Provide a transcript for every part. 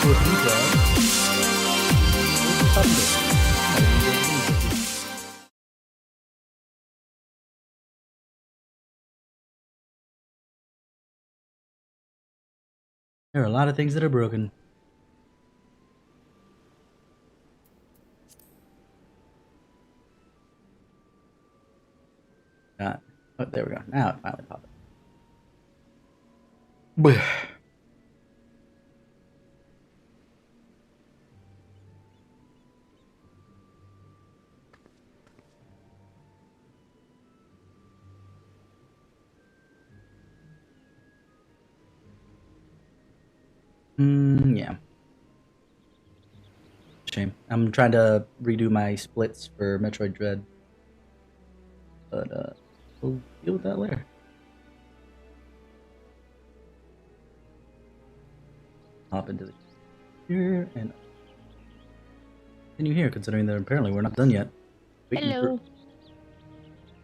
for speedrun. There are a lot of things that are broken. Oh, there we go. Now it finally popped up. Yeah. Shame. I'm trying to redo my splits for Metroid Dread. But, we'll deal with that later. Hop into the here and continue here, considering that apparently we're not done yet. Hello.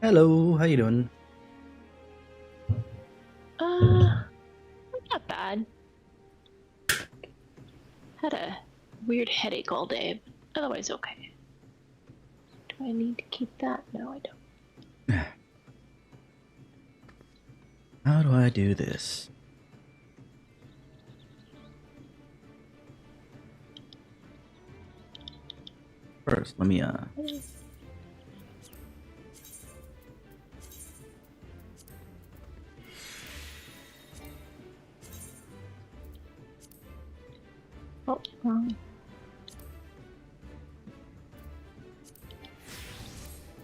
Hello, how you doing? Not bad. Had a weird headache all day, but otherwise okay. Do I need to keep that? No, I don't. How do I do this? First, let me Oh, wrong.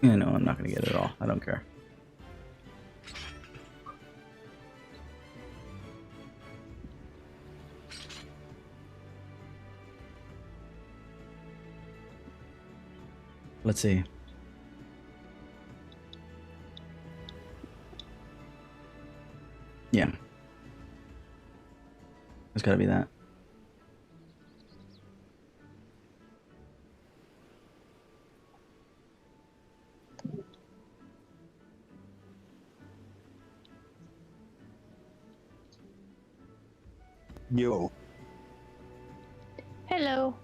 Yeah, no, I'm not gonna get it all. I don't care. Let's see. Yeah. There's gotta be that. Yo. Hello.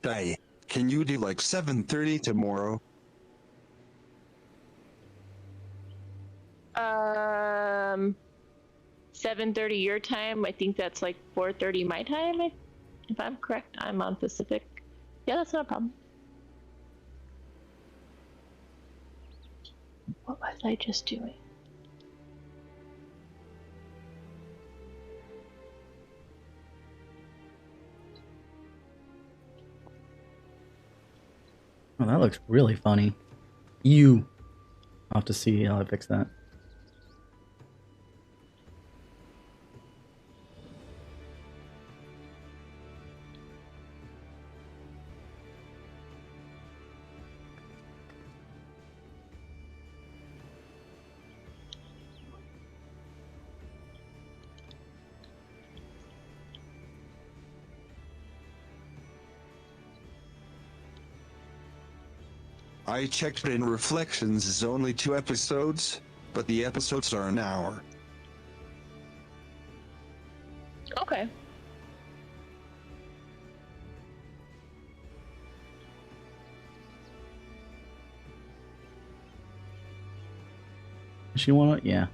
Hey, can you do like 7:30 tomorrow? 7:30 your time. I think that's like 4:30 my time. If I'm correct, I'm on Pacific. Yeah, that's not a problem. What was I just doing? Oh, that looks really funny. I'll have to see how I fix that. I checked in Reflections is only 2 episodes, but the episodes are an hour. Okay. Does she want it? Yeah.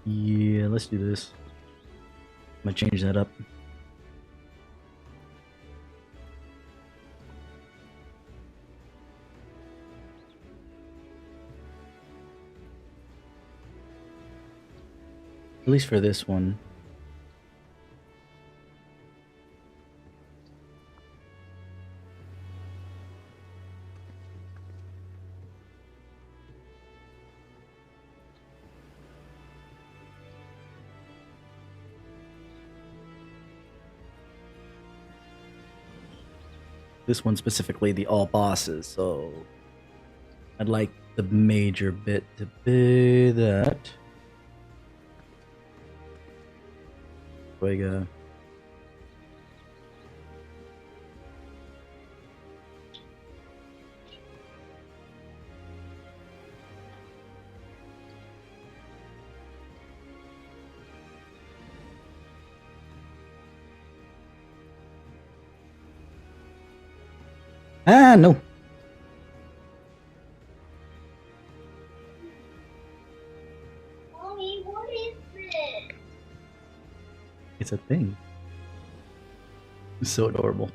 Yeah, let's do this. I'm gonna change that up. At least for this one. this one specifically the all bosses, so I'd like the major bit to be that. Fuega. Ah, no. Mommy, what is this? It's a thing. It's so adorable.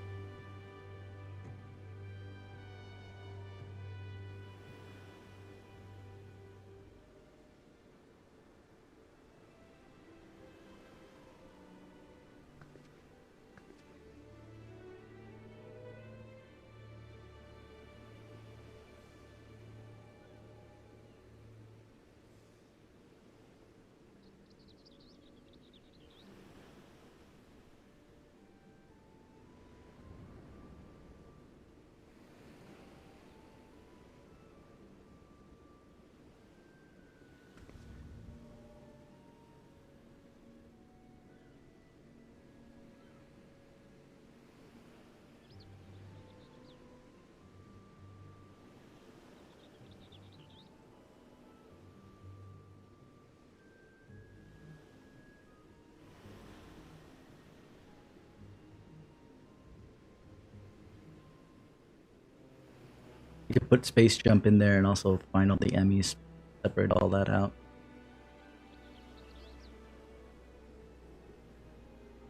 You could put Space Jump in there and also find all the Emmys, separate all that out.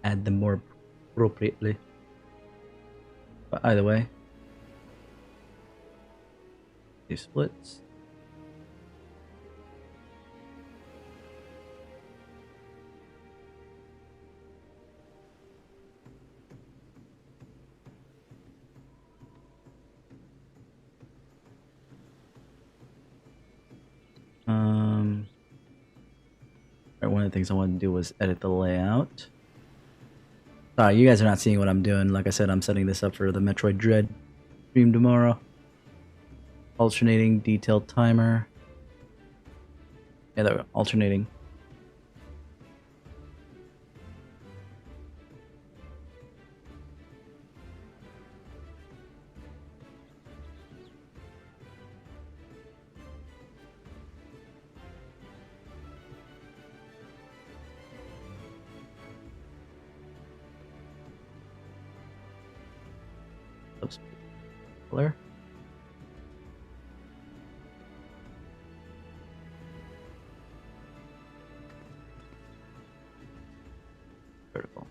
Add them more appropriately. But either way, these splits. Right, one of the things I wanted to do was edit the layout. Sorry, you guys are not seeing what I'm doing. Like I said, I'm setting this up for the Metroid Dread stream tomorrow. Alternating detail timer. Yeah, they're alternating. Color. Vertical.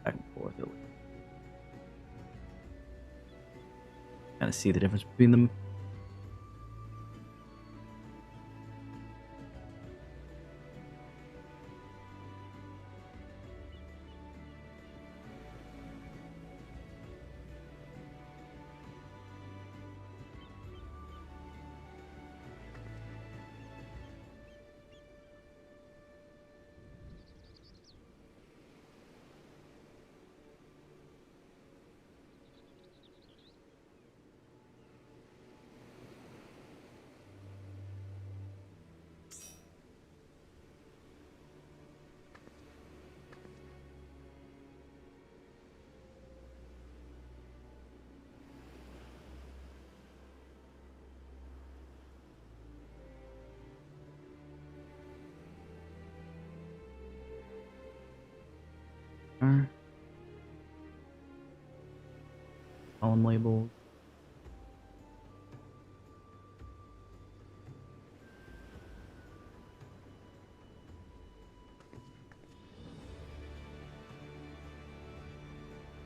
Back and forth. Kind of see the difference between them. Column labels.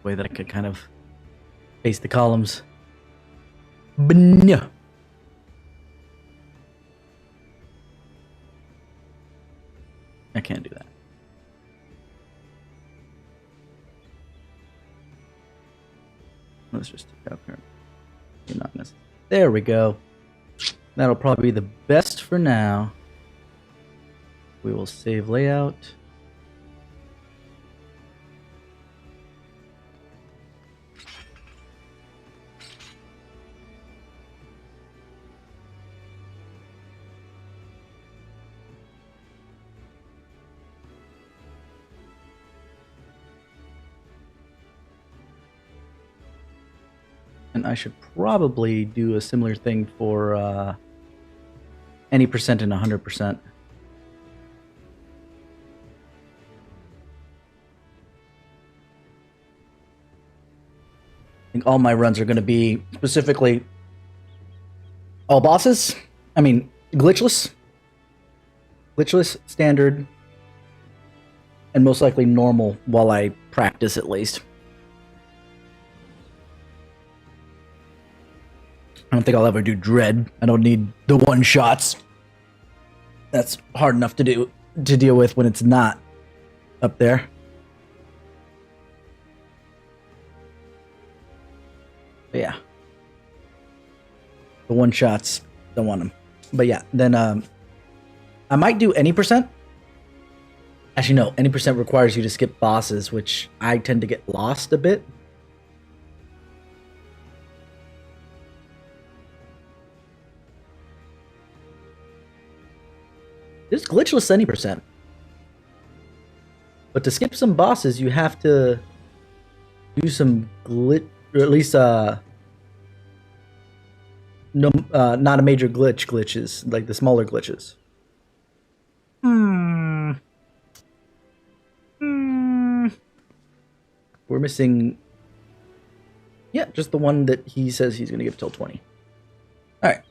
Way that I could kind of face the columns. Bnya. I can't do that. Let's just take out current. Not necessary. There we go. That'll probably be the best for now. We will save layout. And I should probably do a similar thing for any percent and 100%. I think all my runs are going to be specifically all bosses. I mean, glitchless, standard, and most likely normal while I practice at least. I don't think I'll ever do Dread. I don't need the one-shots. That's hard enough to deal with when it's not up there. But yeah. The one-shots, don't want them. But yeah, then I might do any percent. Actually, no, any percent requires you to skip bosses, which I tend to get lost a bit. There's glitchless any percent. But to skip some bosses, you have to do some glitch, or at least no, not a major glitches, like the smaller glitches. We're missing, yeah, just the one that he says he's going to give till 20. All right.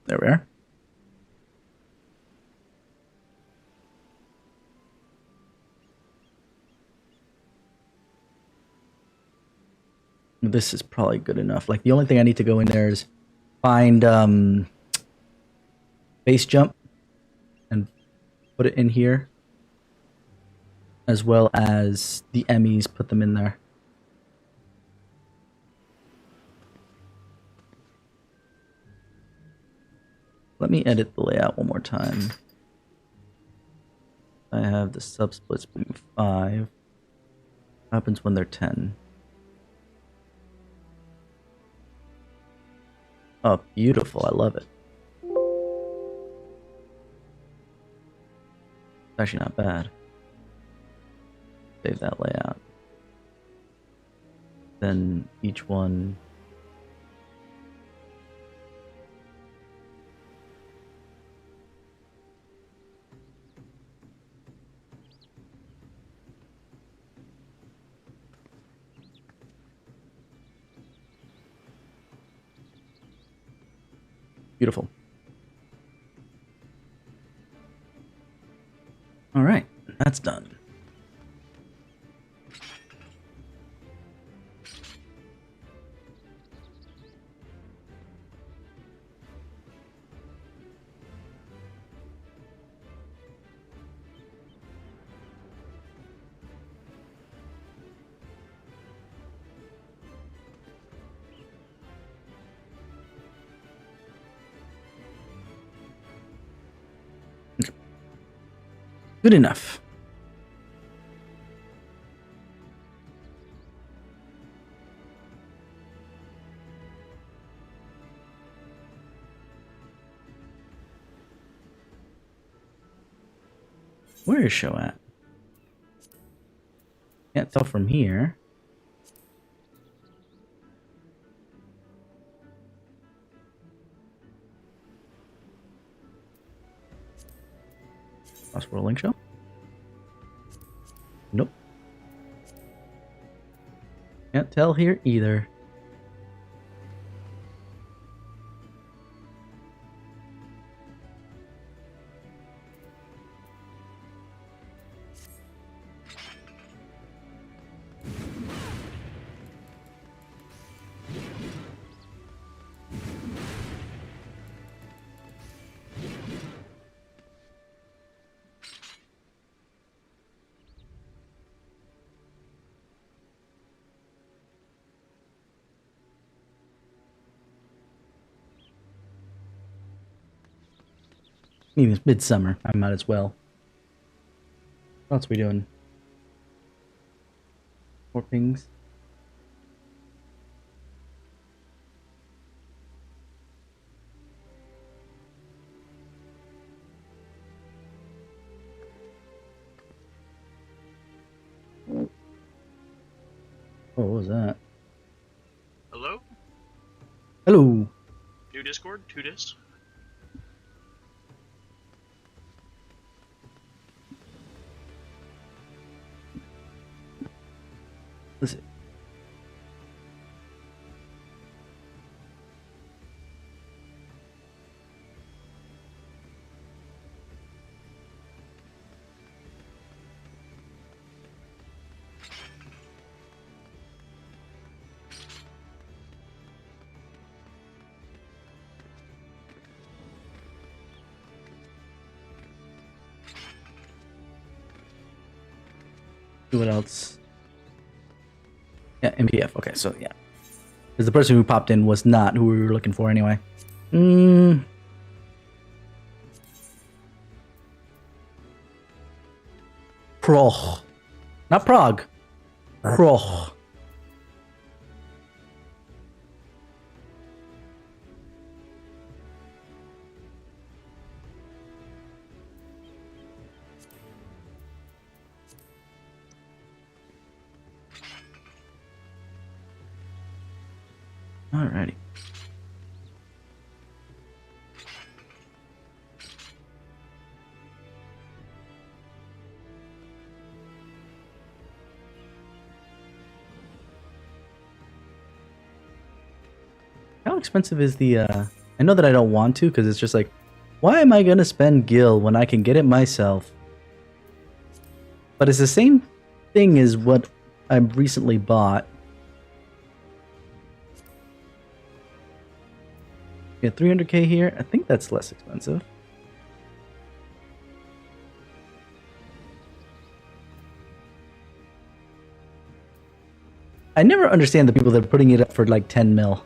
There we are. This is probably good enough. Like, the only thing I need to go in there is find base jump and put it in here, as well as the Emmys, put them in there. Let me edit the layout one more time. I have the subsplits being 5. What happens when they're 10? Oh, beautiful. I love it. It's actually not bad. Save that layout. Then each one... Beautiful. All right, that's done. Good enough. Where is show at? Can't tell from here. Last rolling show? Nope. Can't tell here either. Even it's midsummer, I might as well. What else are we doing? More pings. Oh, what was that? Hello? Hello. New Discord? Two dis? Let's see. See what else? Yeah, MPF. Okay, so yeah. Because the person who popped in was not who we were looking for anyway. Prog. Not Prague. Prog. Alrighty. How expensive is the, I know that I don't want to, because it's just like, why am I gonna spend gil when I can get it myself? But it's the same thing as what I recently bought. Get 300k here. I think that's less expensive. I never understand the people that are putting it up for like 10 mil.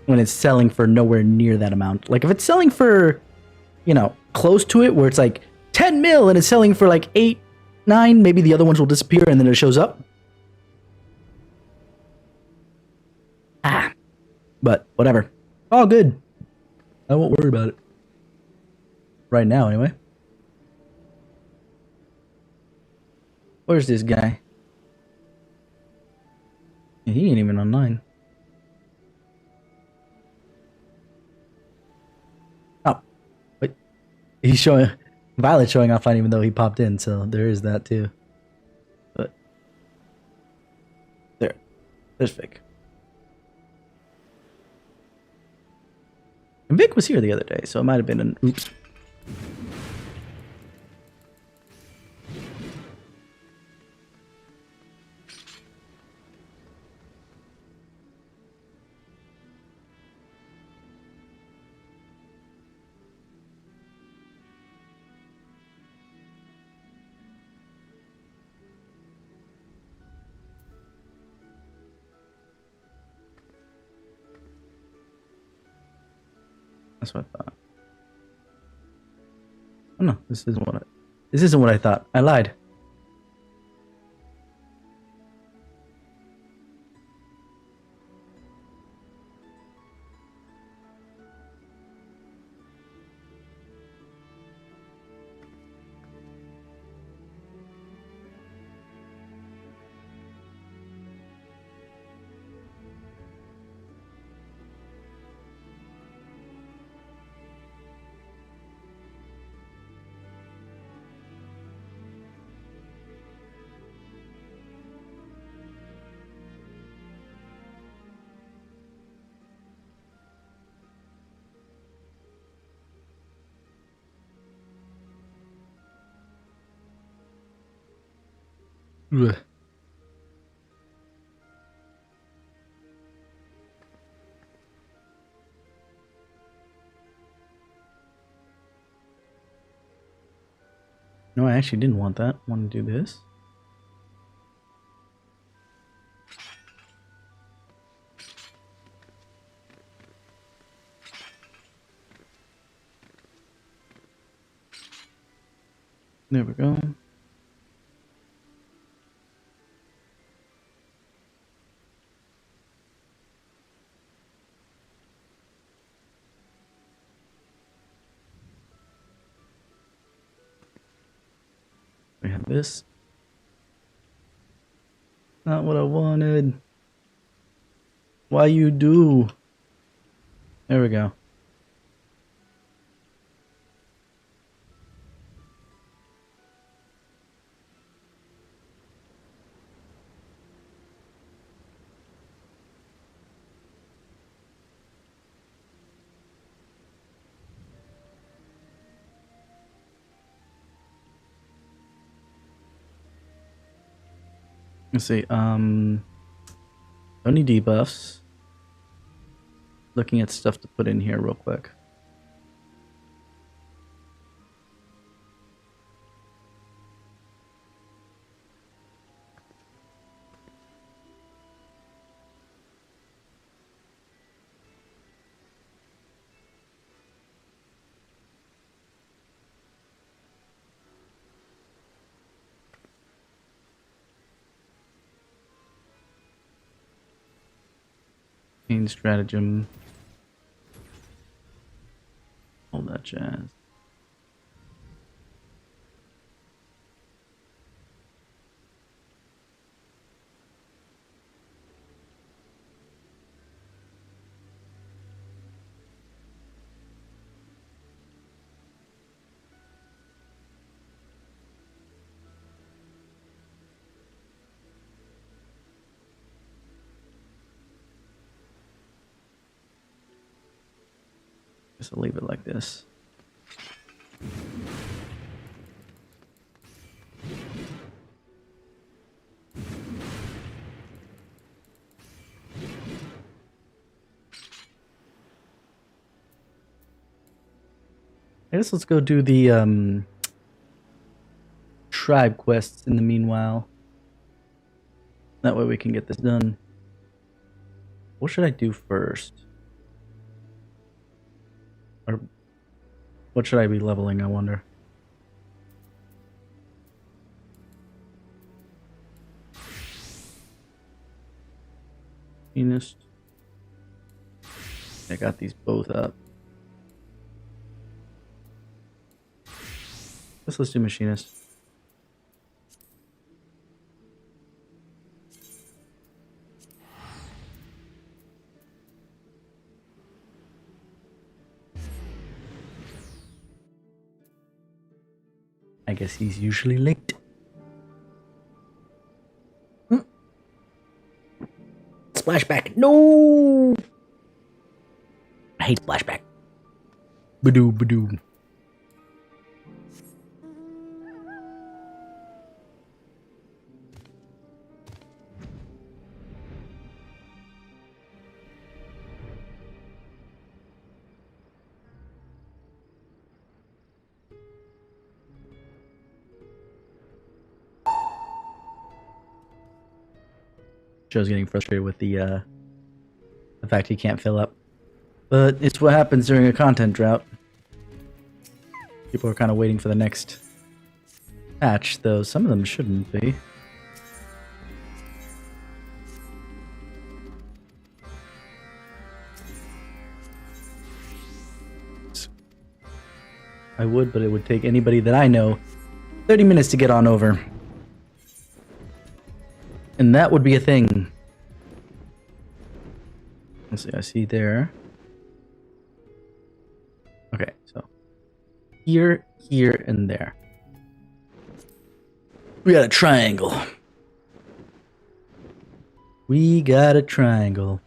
When it's selling for nowhere near that amount. Like if it's selling for, you know, close to it, where it's like 10 mil and it's selling for like 8, 9, maybe the other ones will disappear and then it shows up. But whatever. All good. I won't worry about it. Right now, anyway. Where's this guy? He ain't even online. Oh. Wait. He's showing... Violet's showing offline even though he popped in, so there is that too. But... There's Vic. And Vic was here the other day, so it might have been an oops. That's what I thought. Oh no, this isn't what I thought. I lied. Ugh. No, I actually didn't want that. I want to do this. There we go. We have this. Not what I wanted. Why you do? There we go. Let's see. Only debuffs. Looking at stuff to put in here real quick. Main stratagem. All that jazz. Just leave it like this. I guess let's go do the tribe quests in the meanwhile. That way we can get this done. What should I do first? Or what should I be leveling, I wonder? Machinist. I got these both up. Let's do machinist. I guess he's usually late. Splashback. No! I hate splashback. Badoo, badoo. Joe's getting frustrated with the fact he can't fill up. But it's what happens during a content drought. People are kind of waiting for the next patch, though some of them shouldn't be. I would, but it would take anybody that I know 30 minutes to get on over. And that would be a thing. Let's see, I see there. Okay, so here, here, and there. We got a triangle. We got a triangle.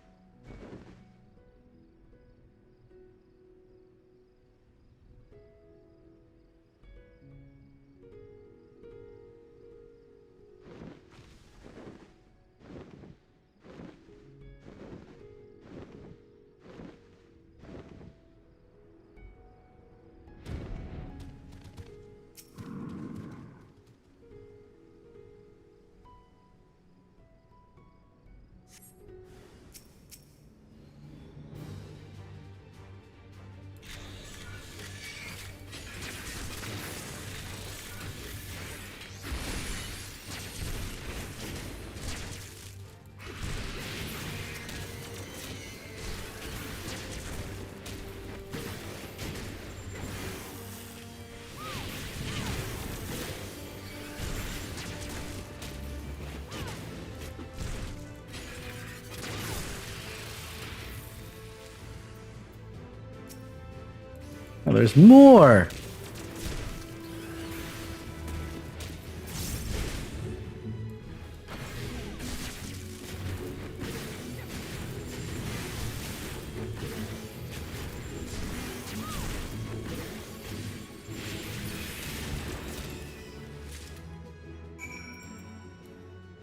Oh, there's more!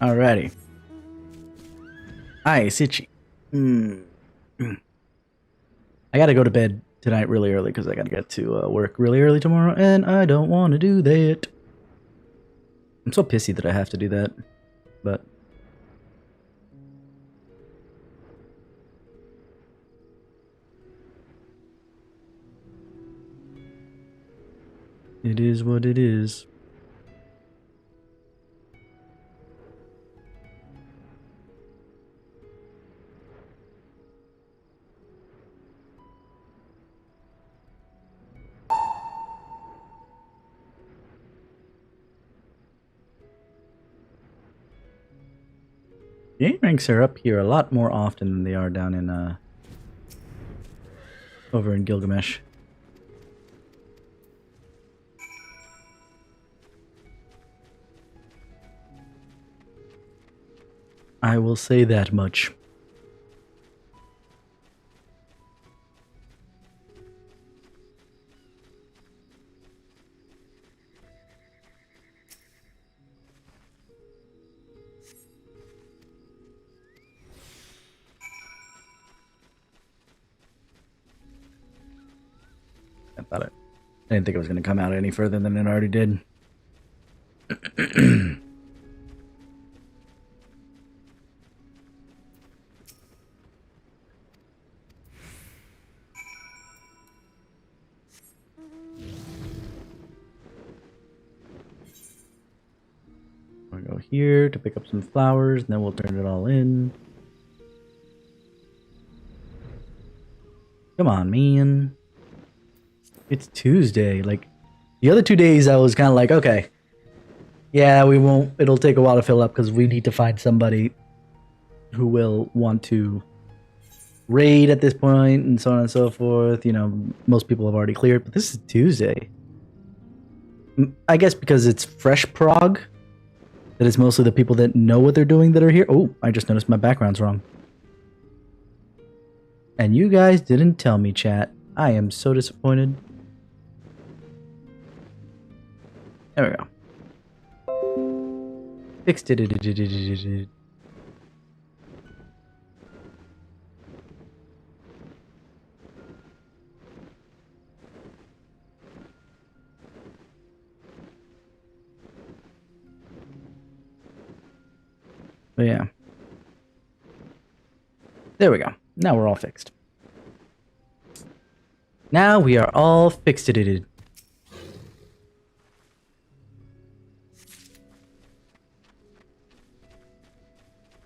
Alrighty. Ice itchy. I gotta go to bed tonight really early because I gotta get to work really early tomorrow, and I don't want to do that. I'm so pissy that I have to do that, but it is what it is. Game ranks are up here a lot more often than they are down in over in Gilgamesh. I will say that much. I didn't think it was going to come out any further than it already did. I'll go here to pick up some flowers, and then we'll turn it all in. Come on, man. It's Tuesday. Like, the other 2 days I was kind of like, okay, yeah, we won't, it'll take a while to fill up because we need to find somebody who will want to raid at this point and so on and so forth. You know, most people have already cleared, but this is Tuesday. I guess because it's fresh prog, that it's mostly the people that know what they're doing that are here. Oh, I just noticed my background's wrong. And you guys didn't tell me, chat. I am so disappointed. There we go. Fixed it. But yeah. There we go. Now we're all fixed. Now we are all fixed. I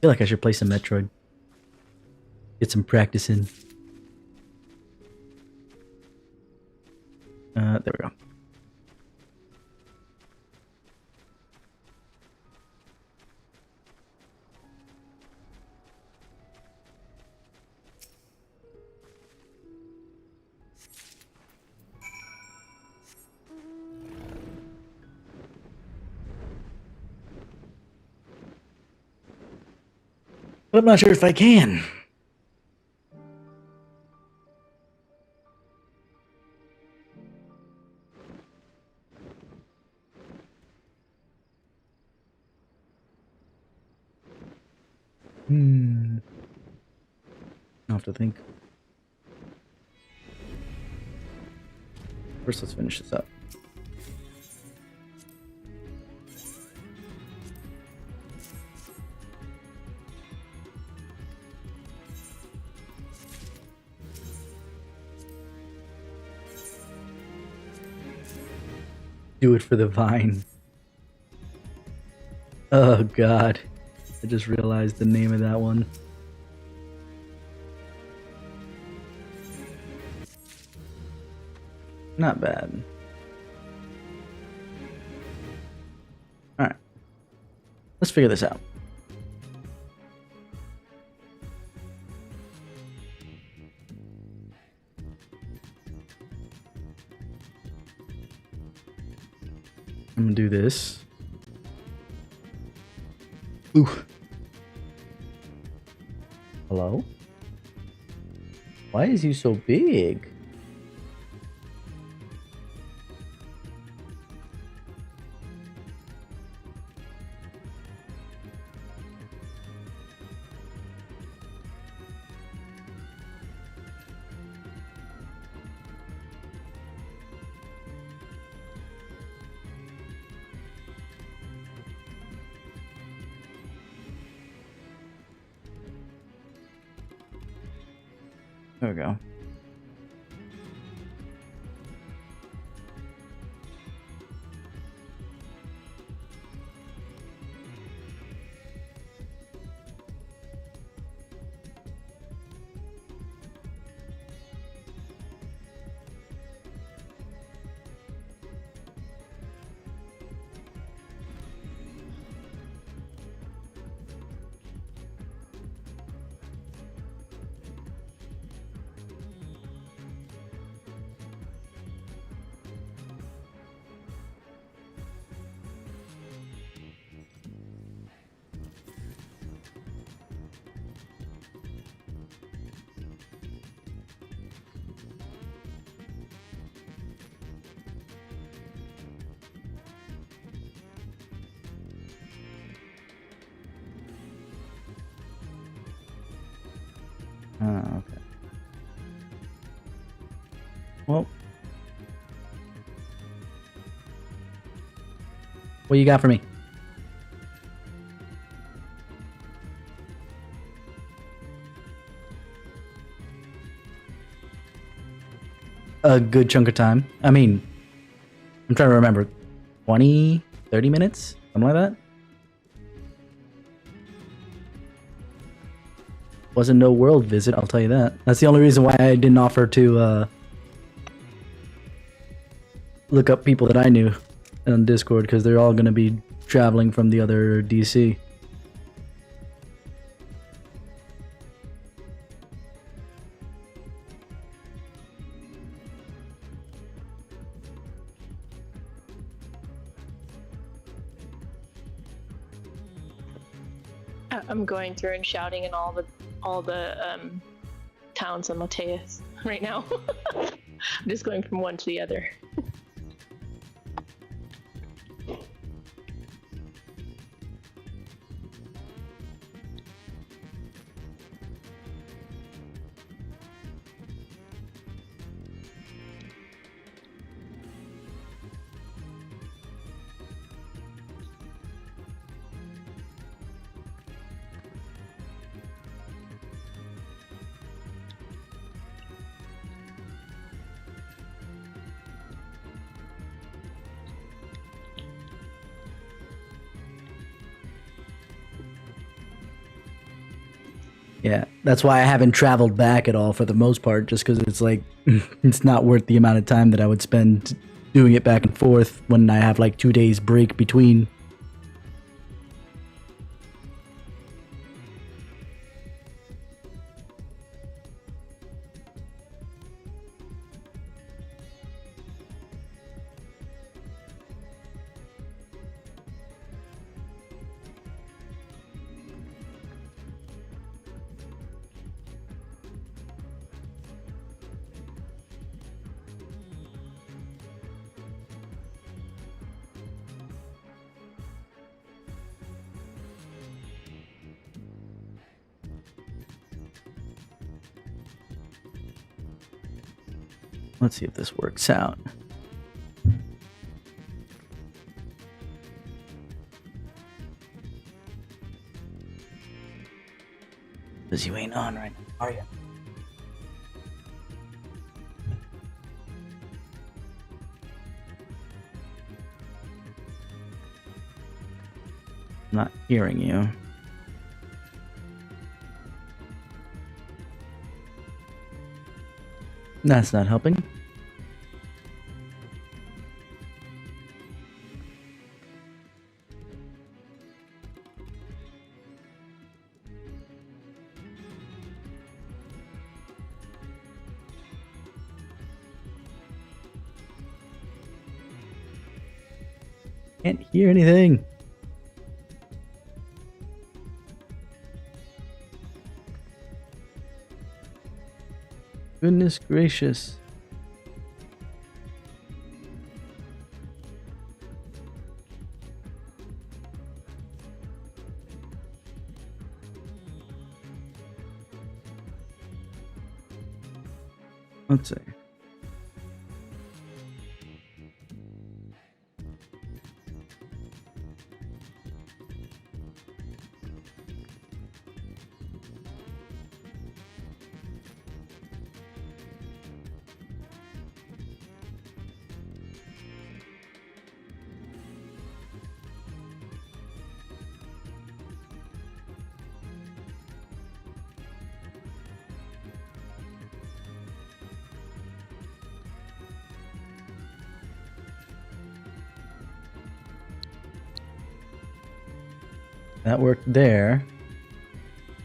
feel like I should play some Metroid. Get some practice in. There we go. But I'm not sure if I can. I'll have to think. First, let's finish this up. Do it for the vine. Oh god. I just realized the name of that one. Not bad. Alright. Let's figure this out. I'm gonna do this. Ooh. Hello? Why is you so big? There we go. Okay. Well, what you got for me? A good chunk of time. I mean, I'm trying to remember. 20, 30 minutes? Something like that? Wasn't no world visit, I'll tell you that. That's the only reason why I didn't offer to look up people that I knew on Discord, because they're all going to be traveling from the other DC. I'm going through and shouting in all the towns on Mateus right now. I'm just going from one to the other. Yeah, that's why I haven't traveled back at all for the most part, just because it's like, it's not worth the amount of time that I would spend doing it back and forth when I have like 2 days break between. Let's see if this works out. Because you ain't on right now, are you? I'm not hearing you. That's not helping. Can't hear anything. Goodness gracious. Let's see. That worked there.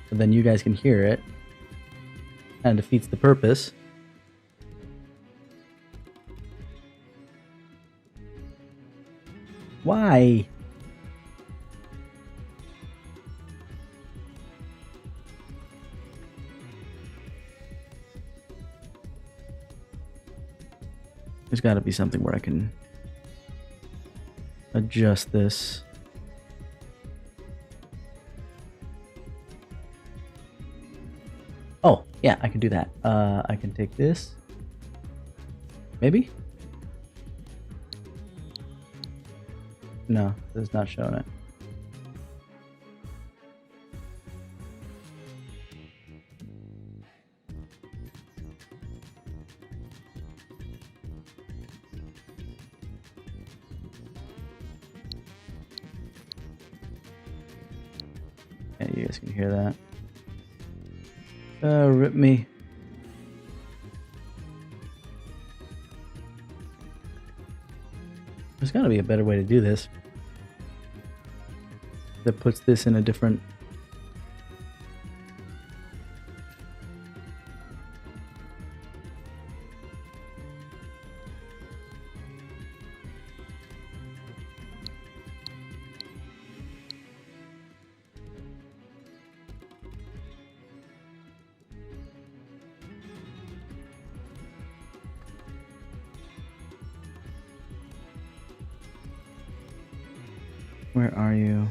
So then you guys can hear it. Kind of defeats the purpose. Why? There's got to be something where I can adjust this. Oh, yeah, I can do that. I can take this. Maybe? No, it's not showing it. Yeah, you guys can hear that. Rip me. There's gotta be a better way to do this. That puts this in a different... Where are you?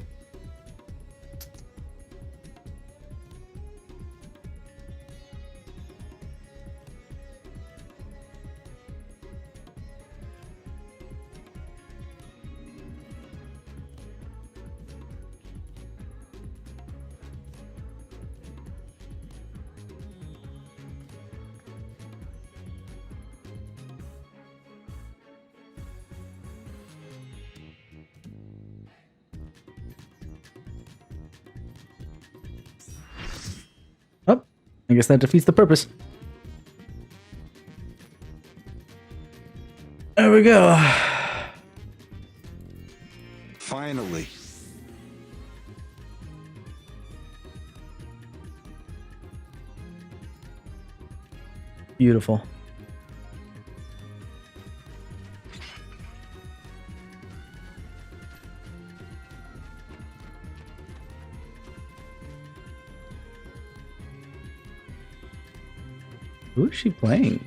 Oh, I guess that defeats the purpose. There we go. Finally. Beautiful. Who is she playing?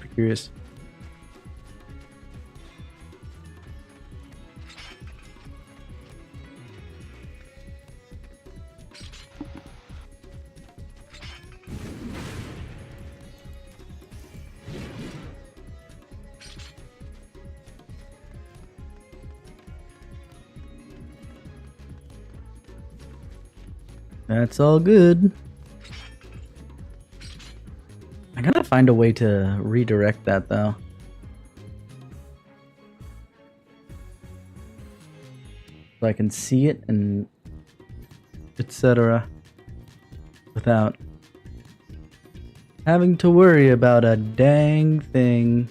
I'm curious. That's all good. I gotta find a way to redirect that though. So I can see it and etc. without having to worry about a dang thing.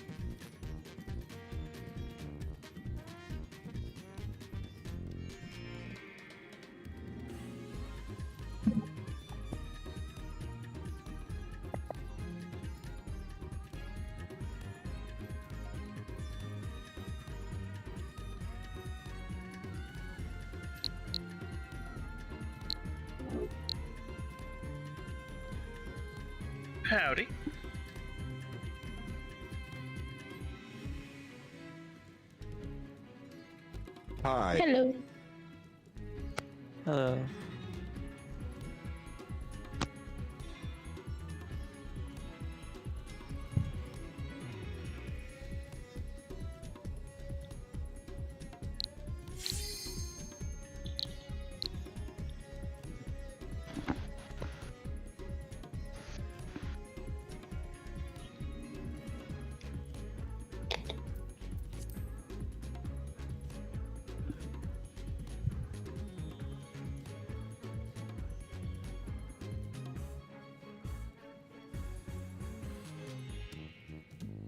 Howdy. Hi. Hello. Hello.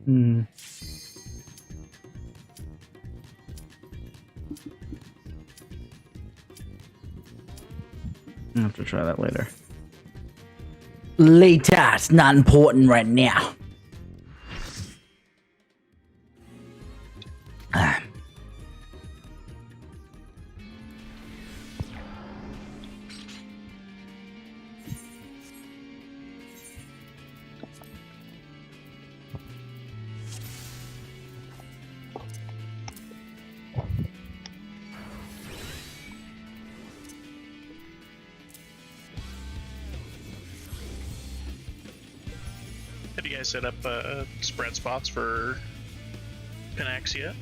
Hmm. I'll have to try that later. Later, it's not important right now. Have you guys set up spread spots for Pinax yet?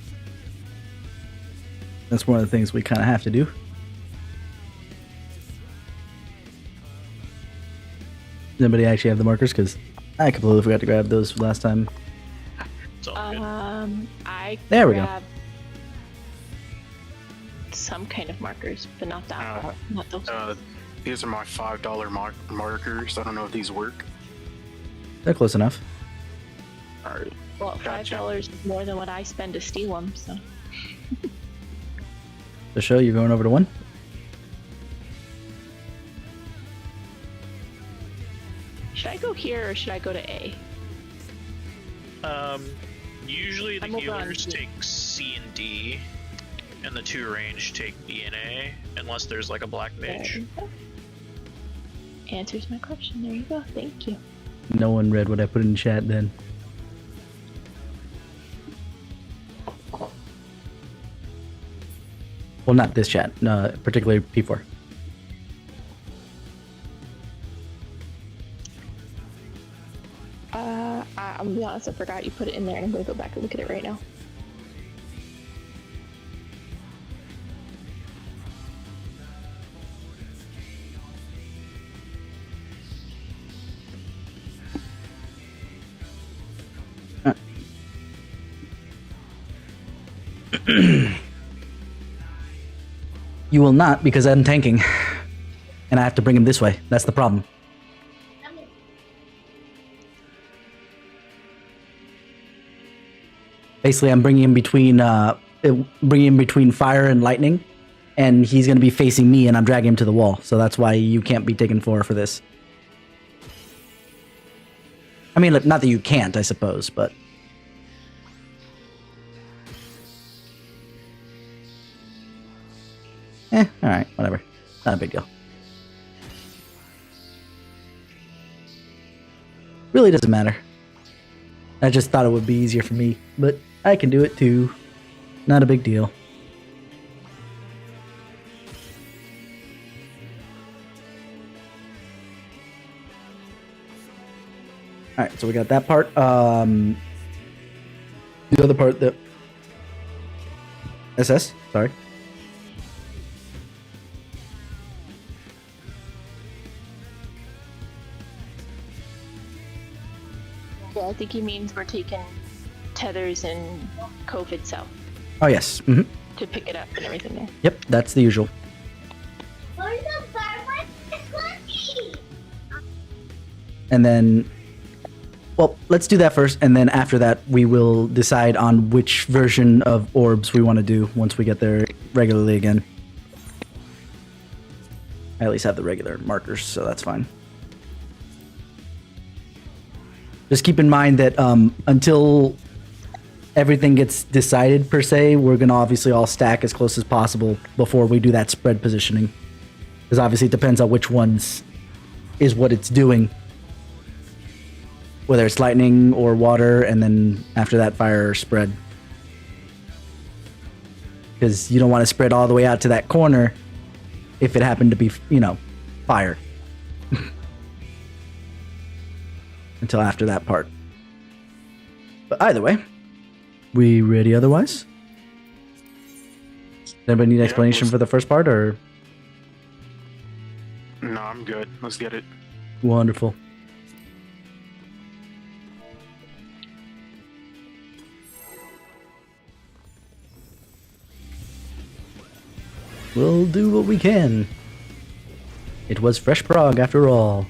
That's one of the things we kind of have to do. Does anybody actually have the markers? Because I completely forgot to grab those last time. It's all good. I There we go. grabbed some kind of markers, but not that. Not those. These are my $5 markers. I don't know if these work. They're close enough. All right. Well, Gotcha. $5 is more than what I spend to steal them. So The show, you're going over to one? should I go here or should I go to A? Usually the I'm over on healers D. take C and D, and the 2 range take B and A, unless there's like a black There mage. you go. Answers my question. There you go. Thank you. No one read what I put in chat then. Well, not this chat, particularly P4. I'm gonna be honest, I forgot you put it in there, and I'm gonna go back and look at it right now. You will not, because I'm tanking. And I have to bring him this way. That's the problem. Basically, I'm bringing him between fire and lightning, and he's going to be facing me, and I'm dragging him to the wall. So that's why you can't be taken for this. I mean, look, not that you can't, I suppose, but... alright, whatever. Not a big deal. Really doesn't matter. I just thought it would be easier for me, but I can do it too. Not a big deal. Alright, so we got that part. The other part, the SS, sorry. Yeah, I think he means we're taking tethers and COVID South Oh, yes. Mm-hmm. to pick it up and everything there. Yep, that's the usual. Where's the fireworks cookie? And then, well, let's do that first, and then after that, we will decide on which version of orbs we want to do once we get there regularly again. I at least have the regular markers, so that's fine. Just keep in mind that until everything gets decided, per se, we're going to obviously all stack as close as possible before we do that spread positioning. Because obviously it depends on which ones is what it's doing. whether it's lightning or water, and then after that, fire spread. Because you don't want to spread all the way out to that corner if it happened to be, you know, fire. Until after that part. But either way, we ready otherwise? Does anybody need explanation for the first part, or? No, I'm good. Let's get it. Wonderful. We'll do what we can. It was fresh prog after all.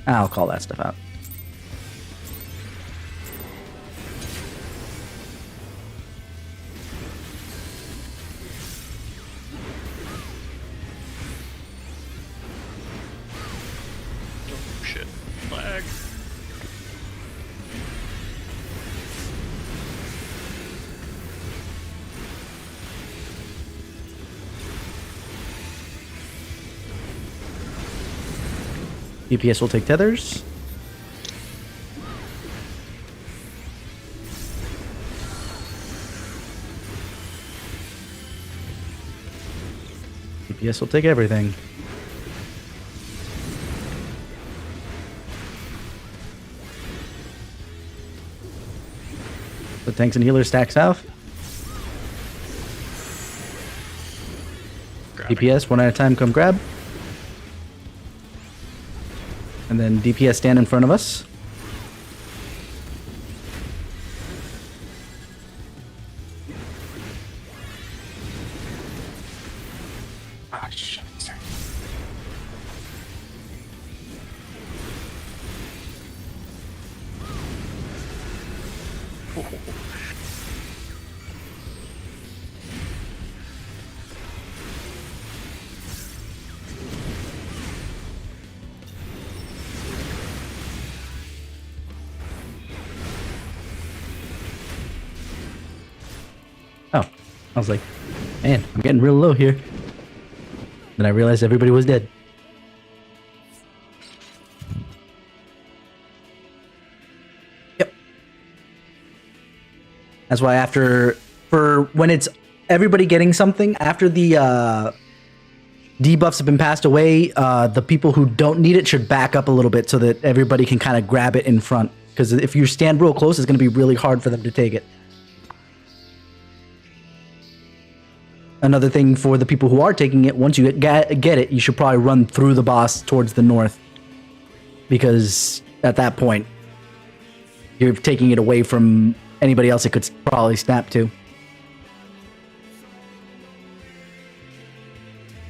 I'll call that stuff out. Oh, shit. Lag. DPS will take tethers. DPS will take everything. The tanks and healers stack south. Grabbing. DPS one at a time, come grab. And then DPS stand in front of us. Ah, shit. Oh, I was like, man, I'm getting real low here. Then I realized everybody was dead. Yep. That's why for when it's everybody getting something, after the debuffs have been passed away, the people who don't need it should back up a little bit so that everybody can kind of grab it in front. Because if you stand real close, it's going to be really hard for them to take it. Another thing for the people who are taking it, once you get it, you should probably run through the boss towards the north. Because at that point, you're taking it away from anybody else it could probably snap to.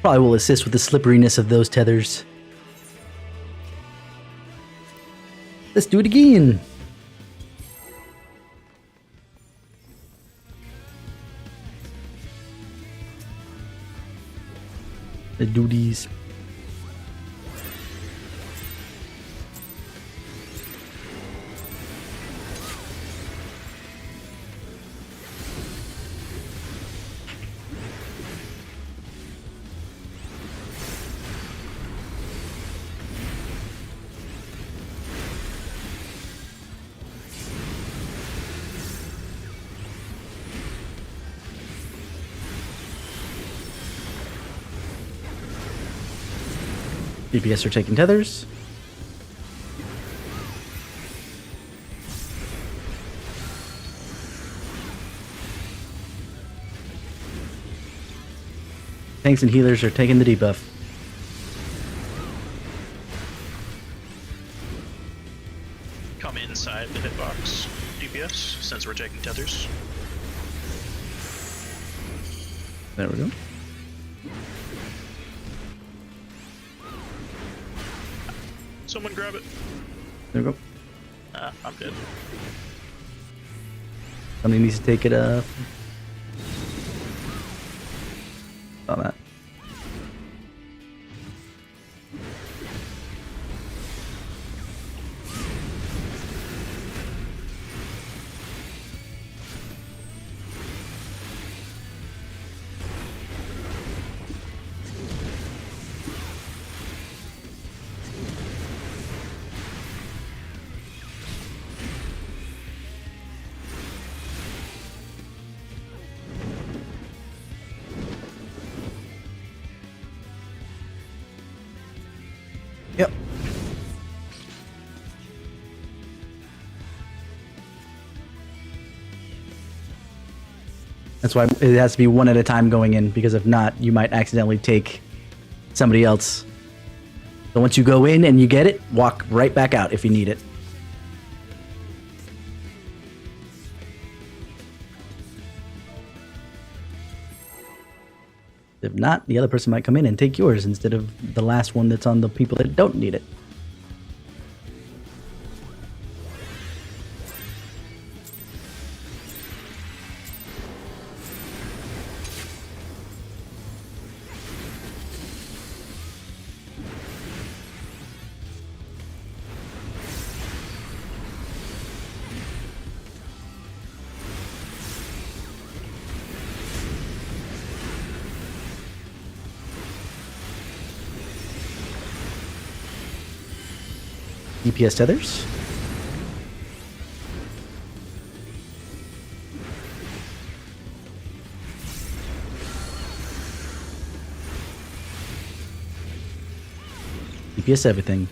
Probably will assist with the slipperiness of those tethers. Let's do it again. The duties. DPS are taking tethers. Tanks and healers are taking the debuff. Come inside the hitbox DPS since we're taking tethers. There we go. Someone grab it. There we go. I'm dead. Somebody needs to take it up. Saw that. That's why it has to be one at a time going in, because if not, you might accidentally take somebody else. So once you go in and you get it, walk right back out if you need it. If not, the other person might come in and take yours instead of the last one that's on the people that don't need it. DPS tethers. DPS everything.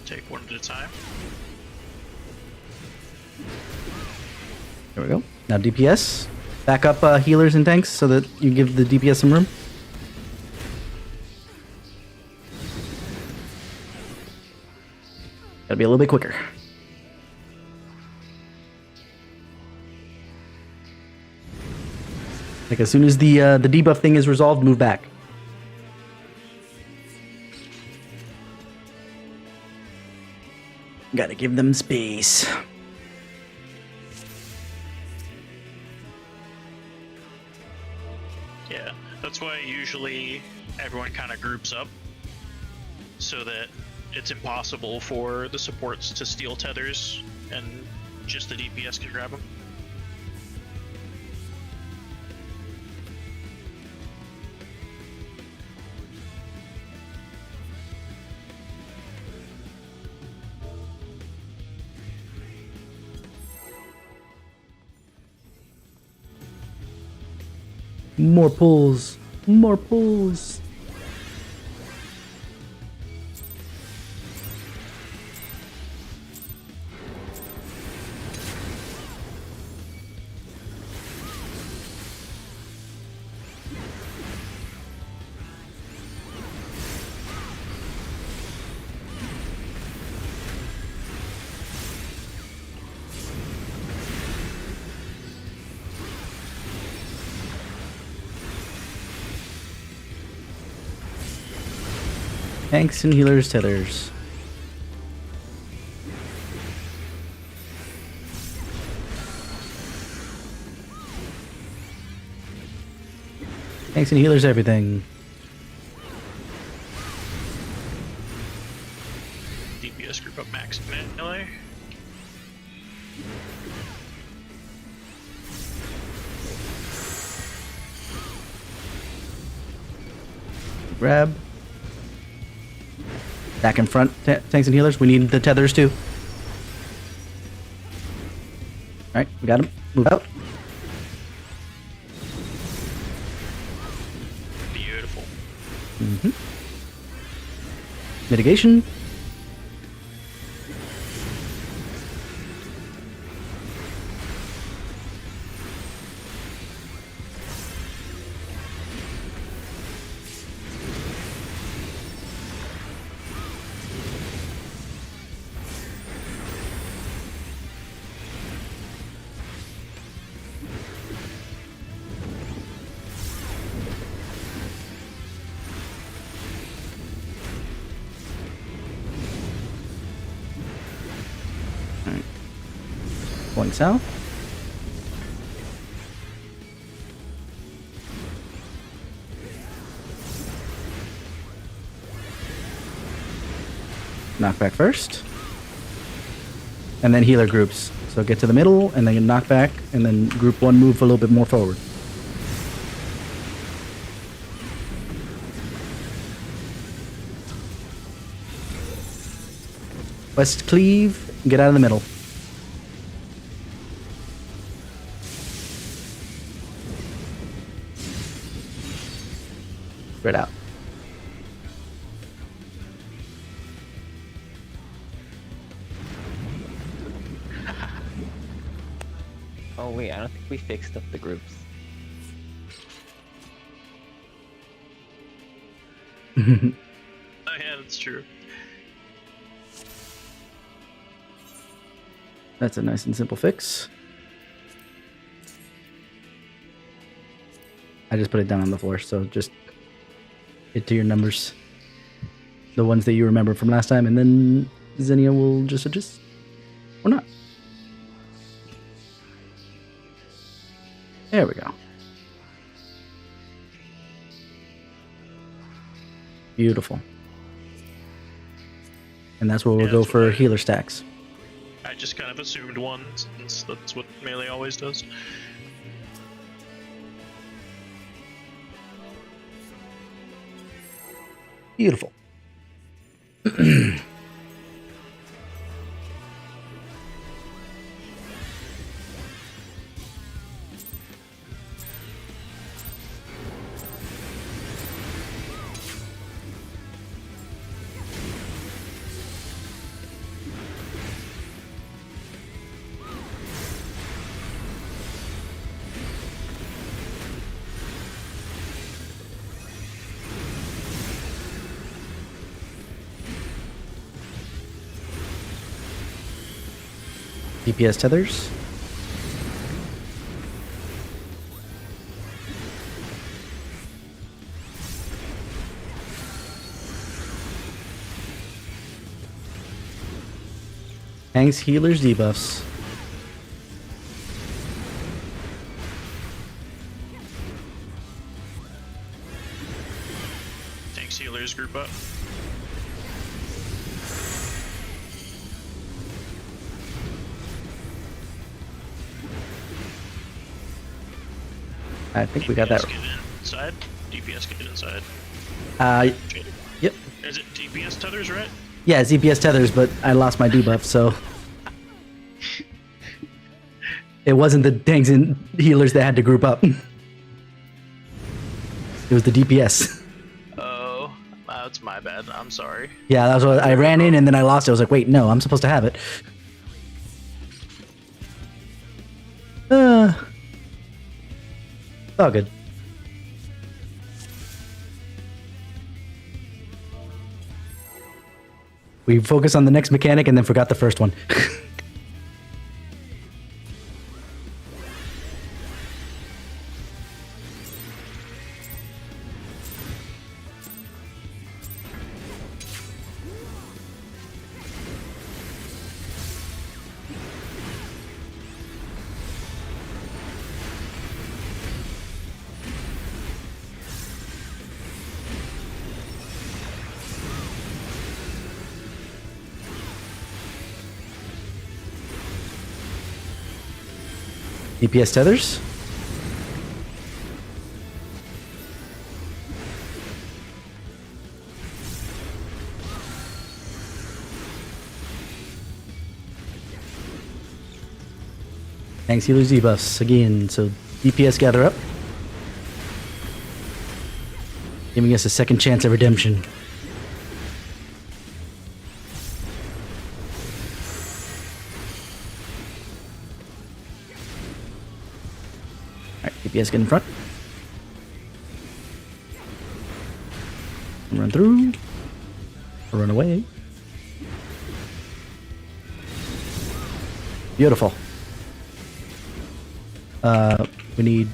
Take one at a time. There we go. Now DPS. Back up healers and tanks so that you give the DPS some room. Gotta be a little bit quicker. Like as soon as the debuff thing is resolved, move back. Gotta give them space. Yeah, that's why usually everyone kind of groups up so that it's impossible for the supports to steal tethers and just the DPS can grab them. More pulls. More pulls. Tanks and healers, tethers. Tanks and healers, everything. DPS group up max melee. Grab. Back in front, tanks and healers. We need the tethers too. Alright, we got him. Move out. Beautiful. Mm-hmm. Mitigation. Going south. Knockback first. And then healer groups. So get to the middle, and then you knock back, and then group one move a little bit more forward. West cleave, get out of the middle. spread out. Oh wait, I don't think we fixed up the groups. Oh yeah, that's true. That's a nice and simple fix. I just put it down on the floor, so just get to your numbers. The ones that you remember from last time, and then Xenia will just adjust. Or not. There we go. Beautiful. And that's where we'll go for healer stacks. I just kind of assumed one, since that's what melee always does. Beautiful. DPS tethers. Tanks, healers, debuffs. Tanks, healers, group up. I think we got that. DPS get inside. DPS get inside. Yep. Is it DPS tethers, right? Yeah, it's DPS tethers, but I lost my debuff, so it wasn't the tanks and healers that had to group up. It was the DPS. Oh, that's my bad. I'm sorry. Yeah, that's what I ran in and then I lost it. I was like, wait, no, I'm supposed to have it. All good. We focused on the next mechanic and then forgot the first one. DPS tethers. Thanks, healers, debuffs again. So DPS gather up, giving us a second chance at redemption. DPS get in front. Run through. Or run away. Beautiful. We need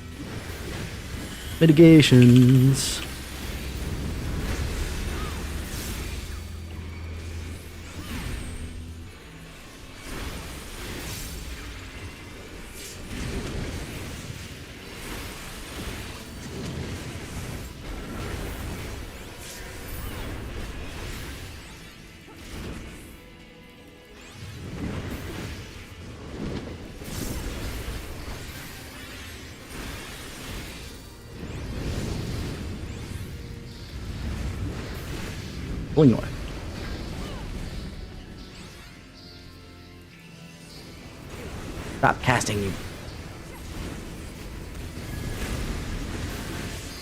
mitigations. Pulling away. Stop casting you.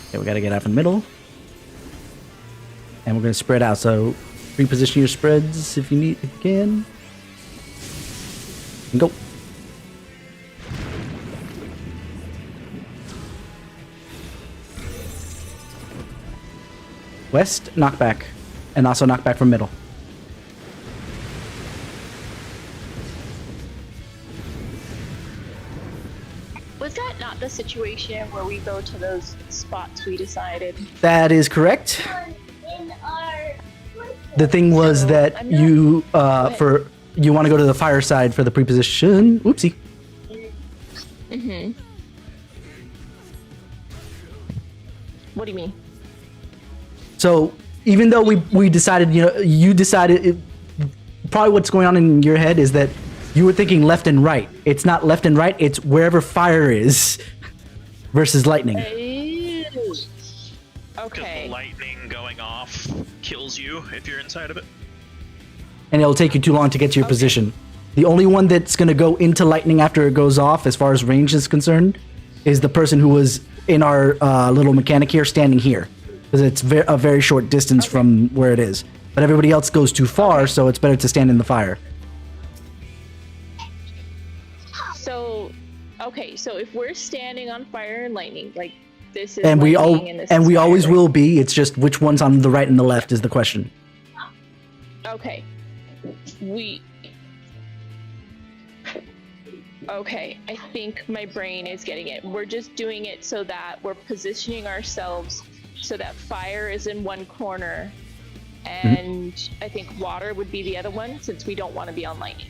Okay, we gotta get out from the middle. And we're going to spread out. So reposition your spreads if you can. And go. West, knockback. And also knockback from middle. Was that not the situation where we go to those spots we decided? That is correct. In our The thing was So, that I'm not- you ahead. you want to go to the fire side for the preposition. Oopsie. Mm-hmm. What do you mean? So even though we decided, you decided, probably what's going on in your head is that you were thinking left and right. It's not left and right. It's wherever fire is versus lightning. Because Okay. the lightning going off kills you if you're inside of it. And it'll take you too long to get to your Okay. position. The only one that's going to go into lightning after it goes off, as far as range is concerned, is the person who was in our little mechanic here, standing here. Because it's a very short distance from where it is. But everybody else goes too far, so it's better to stand in the fire. So, okay, so if we're standing on fire and lightning, like this is And we lightning this and is we fire, always right? will be. It's just which one's on the right and the left is the question. Okay. Okay, I think my brain is getting it. We're just doing it so that we're positioning ourselves so that fire is in one corner and I think water would be the other one since we don't want to be on lightning.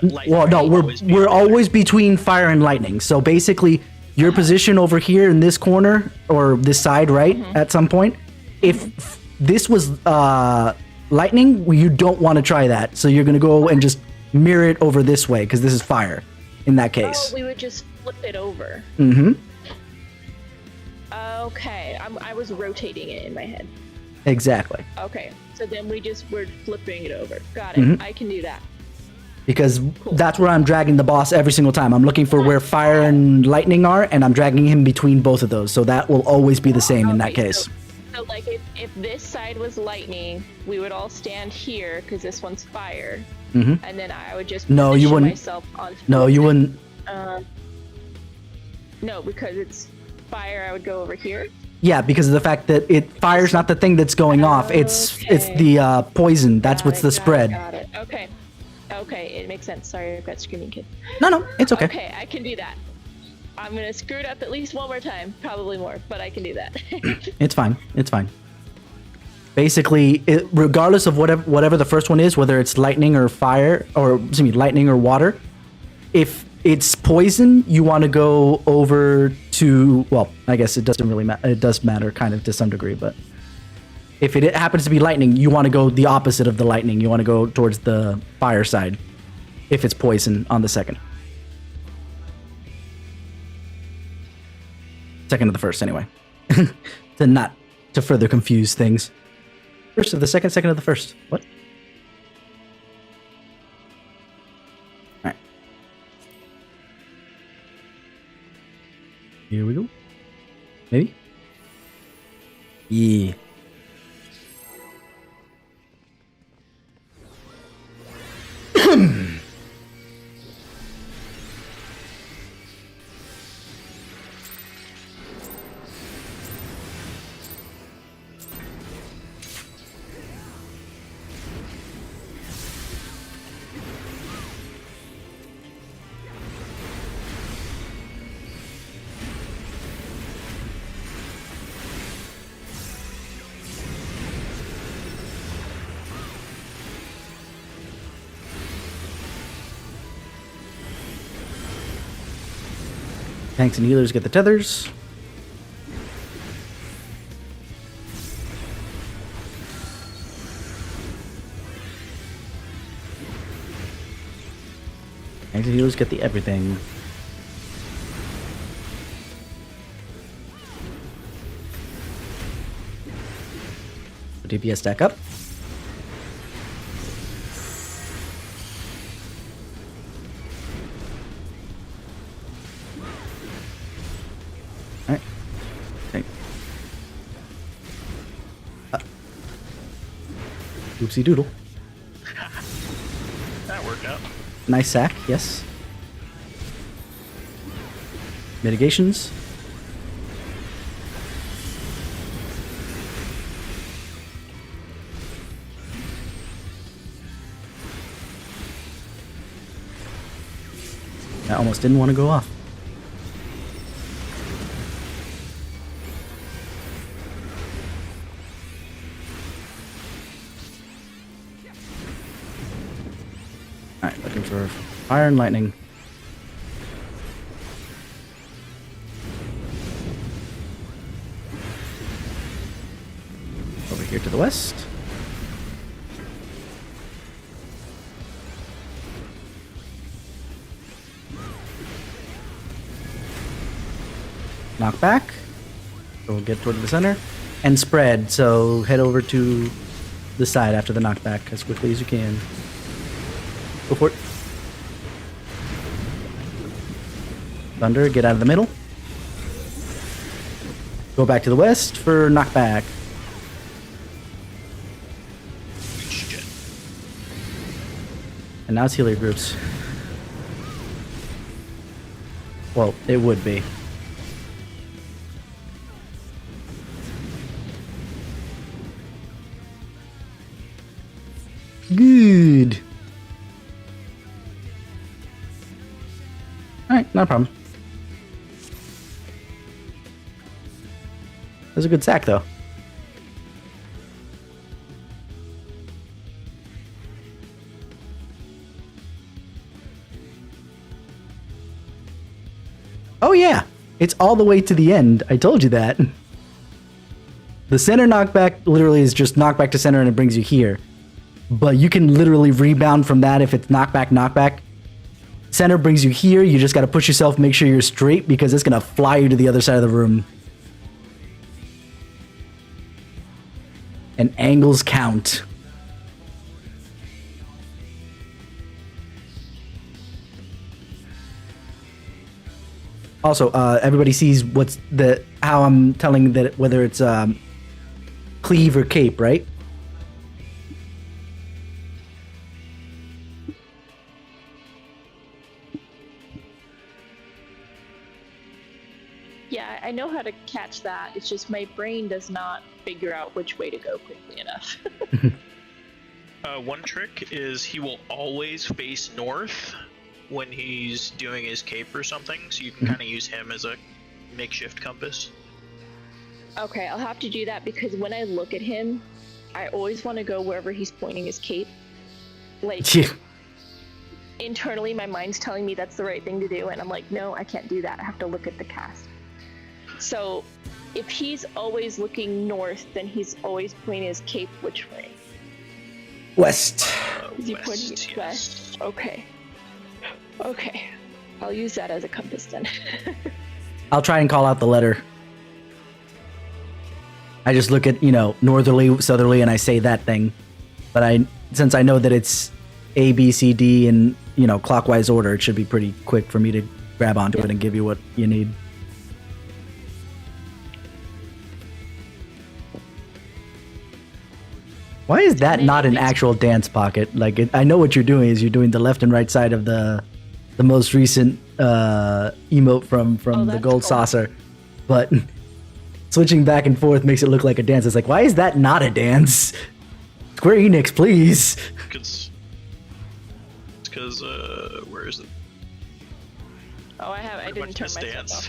Lightning Well, no, will always be we're on the always between fire and lightning. So basically, your position over here in this corner or this side, right? At some point, if this was lightning, you don't want to try that. So you're gonna go and just mirror it over this way because this is fire. In that case. Oh, we would just flip it over. Mm-hmm. Okay, I was rotating it in my head. Exactly. Okay, so then we're flipping it over. Got it. I can do that. Because that's where I'm dragging the boss every single time. I'm looking for where fire and lightning are, and I'm dragging him between both of those. So that will always be the same in that Okay, case. So like if this side was lightning, we would all stand here because this one's fire, Mm-hmm. and then I would just No, you position wouldn't. myself on. No, you wouldn't. No, because it's fire. I would go over here. Yeah, because of the fact that fire's not the thing that's going off. It's the poison. That's what's the spread. Got it. Okay. Okay, it makes sense. Sorry, I've got screaming kids. No, it's okay. Okay, I can do that. I'm gonna screw it up at least one more time, probably more, but I can do that. It's fine. It's fine. Basically, regardless of whatever the first one is, whether it's lightning or fire, or excuse me, lightning or water, if it's poison, you want to go over to. Well, I guess it doesn't really matter. It does matter, kind of, to some degree, but if it happens to be lightning, you want to go the opposite of the lightning. You want to go towards the fire side. If it's poison on the second. Second of the first, anyway. To further confuse things. First of the second, second of the first. What? Alright. Here we go. Maybe? Yeah. Tanks and healers get the tethers. Tanks and healers get the everything. DPS stack up. Alright. Okay. Oopsie doodle. That worked out. Nice sack, yes. Mitigations. I almost didn't want to go off. Alright, looking for fire and lightning. Over here to the west. Knock back. So we'll get toward the center. And spread, so head over to the side after the knockback as quickly as you can. Go for it. Thunder, get out of the middle. Go back to the west for knockback. Shit. And now it's healer groups. Well, it would be. Good. Alright, not a problem. That was a good sack, though. Oh yeah, it's all the way to the end. I told you that. The center knockback literally is just knockback to center and it brings you here. But you can literally rebound from that if it's knockback, knockback. Center brings you here. You just got to push yourself, make sure you're straight because it's going to fly you to the other side of the room. And angles count. Also, everybody sees how I'm telling that whether it's cleave or cape, right? Yeah, I know how to catch that. It's just my brain does not figure out which way to go quickly enough. One trick is he will always face north when he's doing his cape or something, so you can kind of use him as a makeshift compass. Okay, I'll have to do that because when I look at him, I always want to go wherever he's pointing his cape. Like, internally, my mind's telling me that's the right thing to do, and I'm like, no, I can't do that. I have to look at the cast. So, if he's always looking north, then he's always pointing his cape which way? West. Is he pointing it west? Okay. Okay. I'll use that as a compass then. I'll try and call out the letter. I just look at, northerly, southerly, and I say that thing. But since I know that it's A, B, C, D in, clockwise order, it should be pretty quick for me to grab onto it and give you what you need. Why is that not an actual dance pocket? Like, I know what you're doing is you're doing the left and right side of the most recent emote from the gold saucer, but switching back and forth makes it look like a dance. It's like, why is that not a dance? Square Enix, please. It's because where is it? Oh, I didn't turn my dance.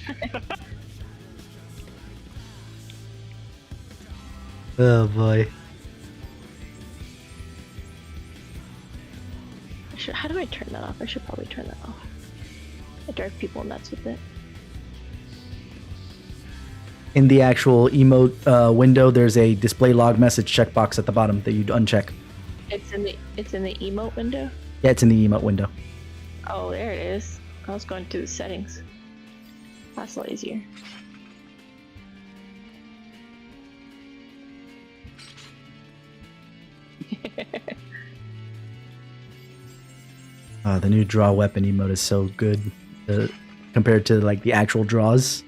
Oh boy. How do I turn that off? I should probably turn that off. I drive people nuts with it. In the actual emote window, there's a display log message checkbox at the bottom that you'd uncheck. It's in the emote window? Yeah, it's in the emote window. Oh, there it is. I was going through the settings. That's a lot easier. The new draw weapon emote is so good compared to like the actual draws.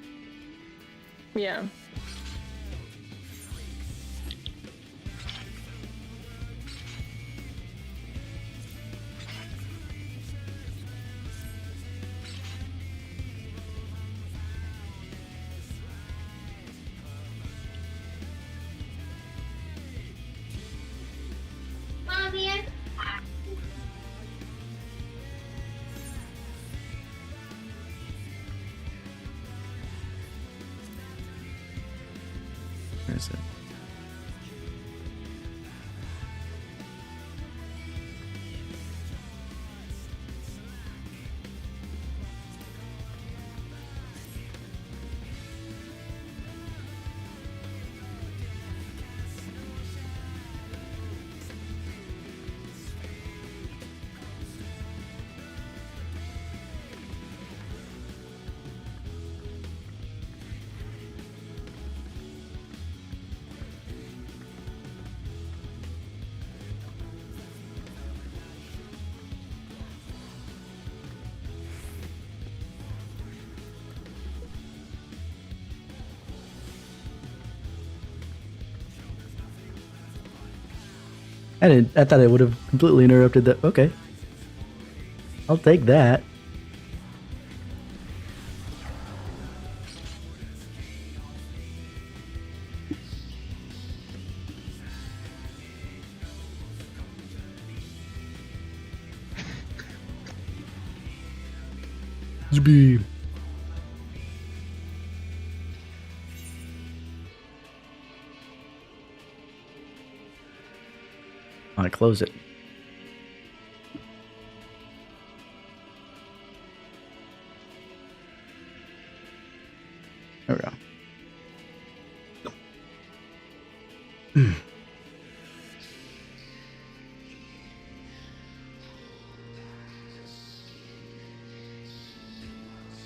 Where is it? I thought it would have completely interrupted the. Okay. I'll take that. Zbee. I close it. There we go.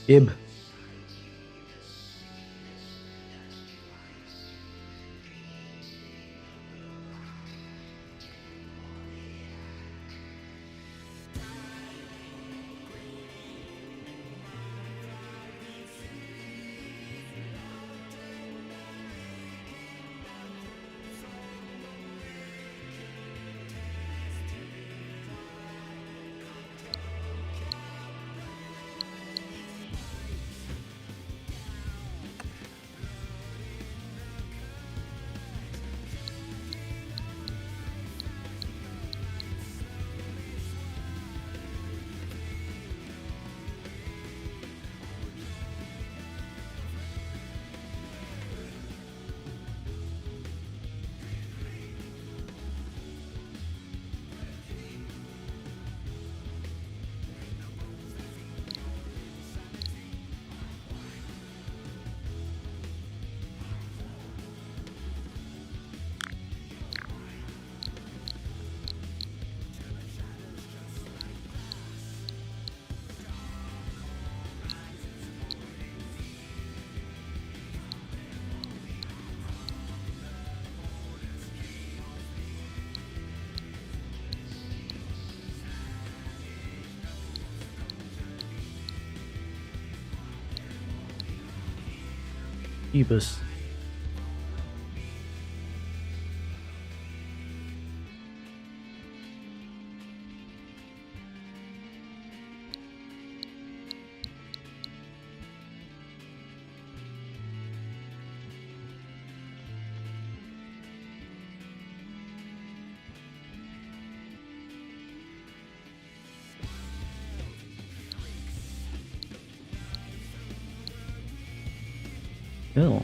Ib. Ebus. Cool.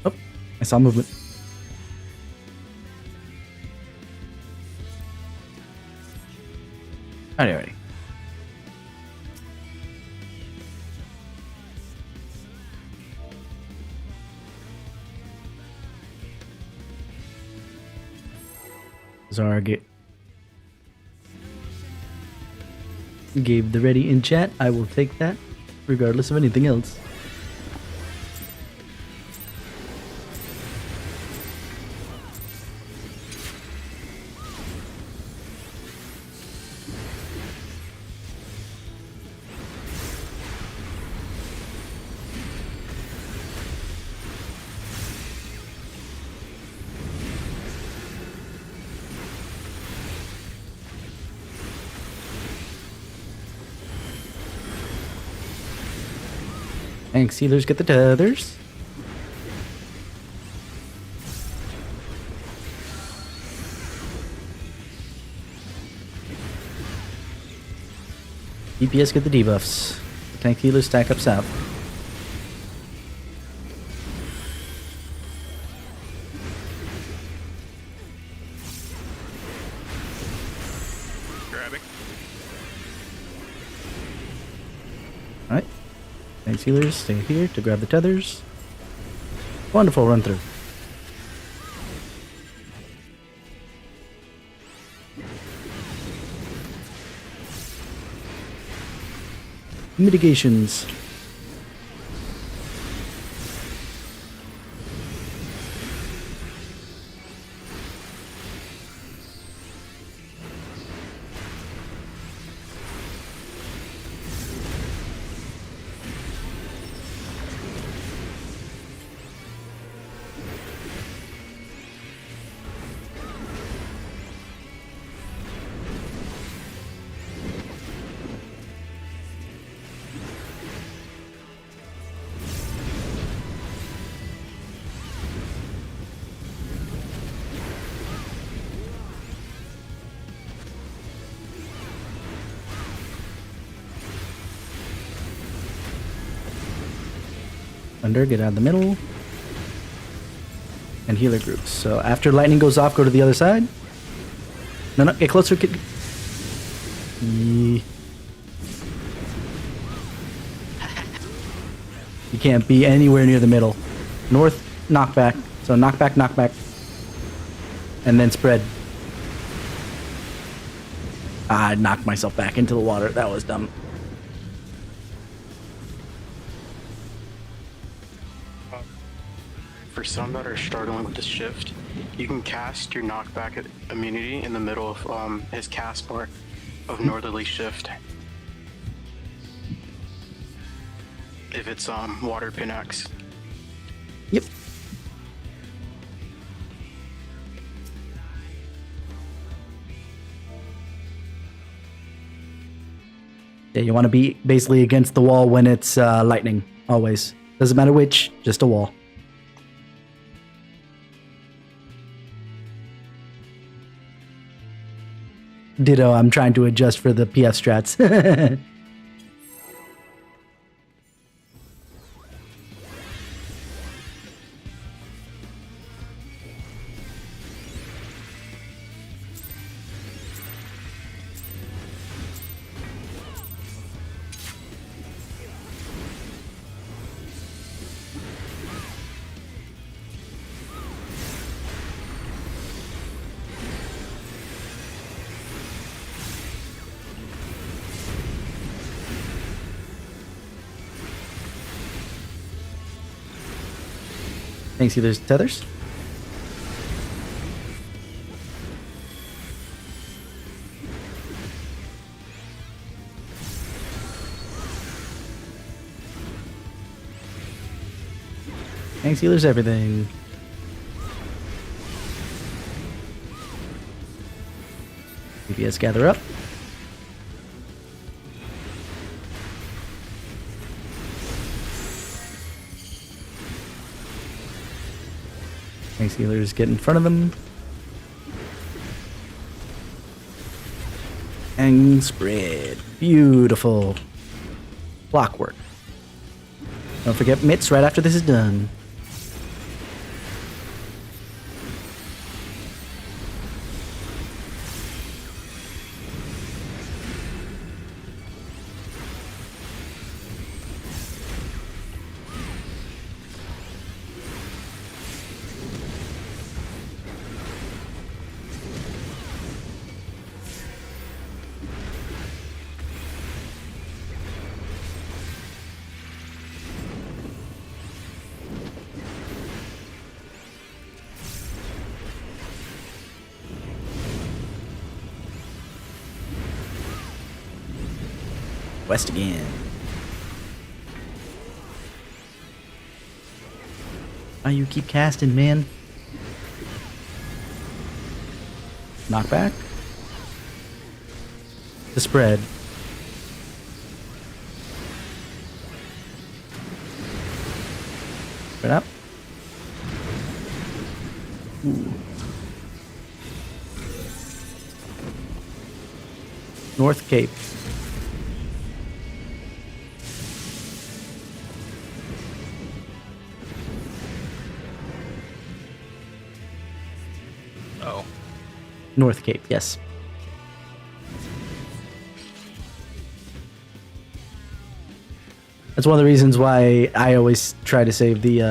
Oh, I saw movement. Alrighty. Zarg gave the ready in chat. I will take that, regardless of anything else. Thanks, healers. Get the tethers. DPS get the debuffs. Tank healers stack up south. Grabbing. Alright. Thanks healers, stay here to grab the tethers. Wonderful run through. Mitigations. Thunder, get out of the middle. And healer groups. So after lightning goes off, go to the other side. No, no, get closer. You can't be anywhere near the middle. North, knockback. So knockback, knockback. And then spread. I knocked myself back into the water. That was dumb. For some that are struggling with the shift, you can cast your knockback immunity in the middle of his cast bar of northerly shift. If it's water pinax. Yep. Yeah, you want to be basically against the wall when it's lightning. Always. Doesn't matter which, just a wall. Ditto, I'm trying to adjust for the PF strats. Thanks, healers, tethers. Thanks, healers, everything. DPS gather up. Thanks, healers, get in front of them. And spread. Beautiful. Clockwork. Don't forget mitts right after this is done. West again. Oh, you keep casting, man. Knockback. The spread. Spread out. Ooh. North Cape. Oh. North Cape, yes. That's one of the reasons why I always try to save the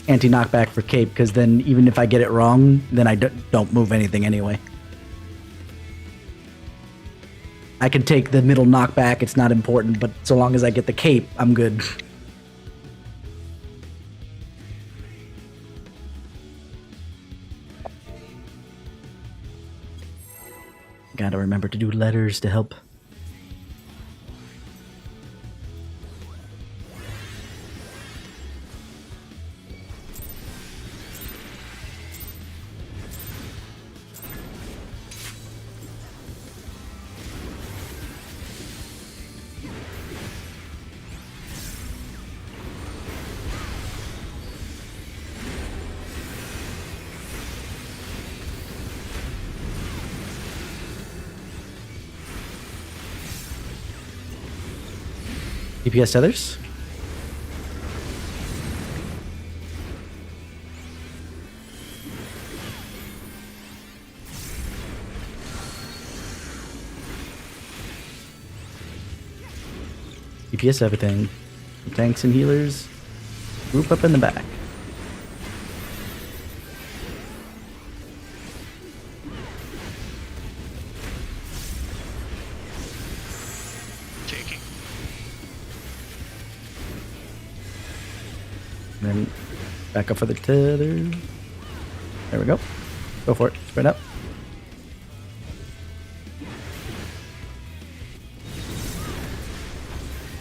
anti-knockback for Cape, because then even if I get it wrong, then I don't move anything anyway. I can take the middle knockback, it's not important, but so long as I get the Cape, I'm good. Gotta remember to do letters to help. DPS tethers. DPS everything. Tanks and healers. Group up in the back. Taking. And then back up for the tether. There we go. Go for it. Spread out.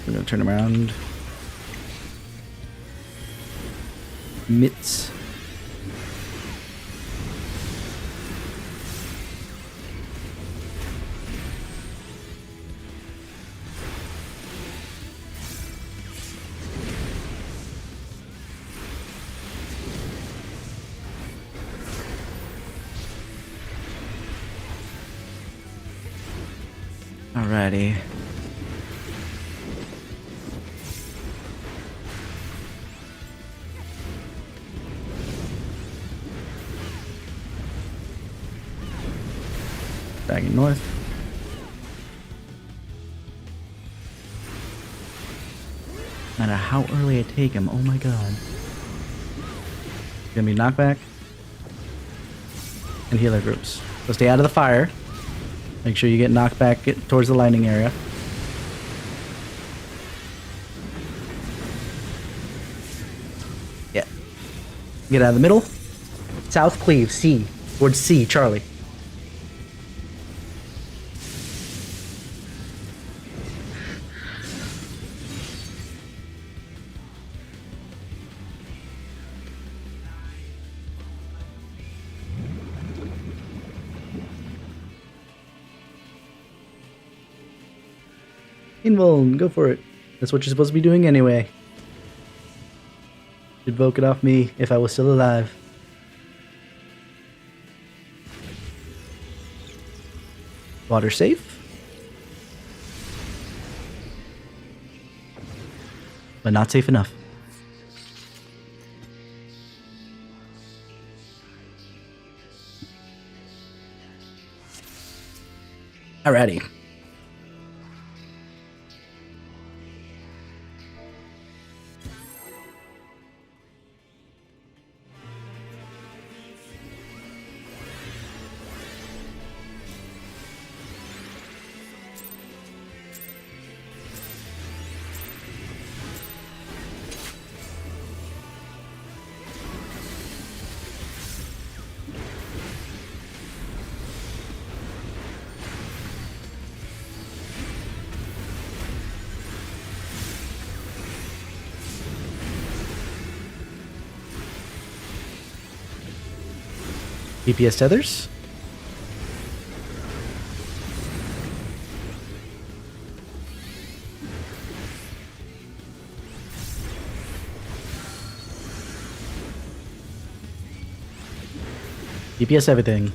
We're gonna turn around. Mitts. Alrighty. Dragging north. No matter how early I take him, oh my god. Gonna be knockback and healer groups. So stay out of the fire. Make sure you get knocked back towards the lightning area. Yeah. Get out of the middle. South cleave, C. Towards C, Charlie. Invuln, go for it. That's what you're supposed to be doing anyway. Invoke it off me if I was still alive. Water safe. But not safe enough. Alrighty. DPS tethers. DPS everything.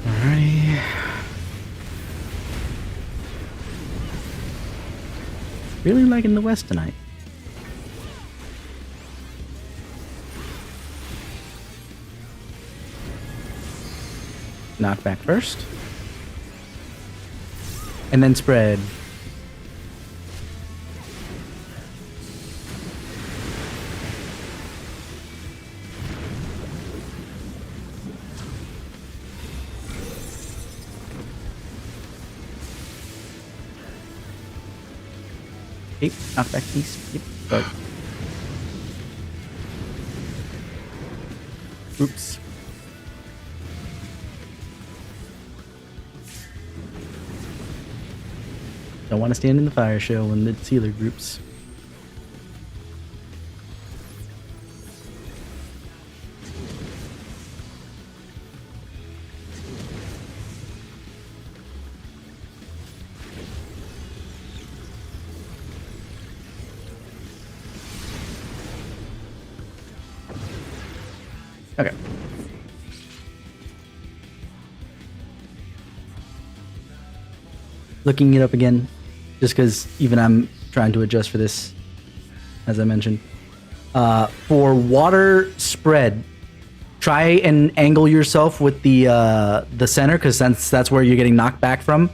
Alrighty. Really liking the West tonight. Knockback first. And then spread. Yep, knockback piece. Yep, go. Oops. Don't want to stand in the fire show when the sealer groups. Okay. Looking it up again, just because even I'm trying to adjust for this, as I mentioned. For water spread, try and angle yourself with the center, because that's where you're getting knocked back from,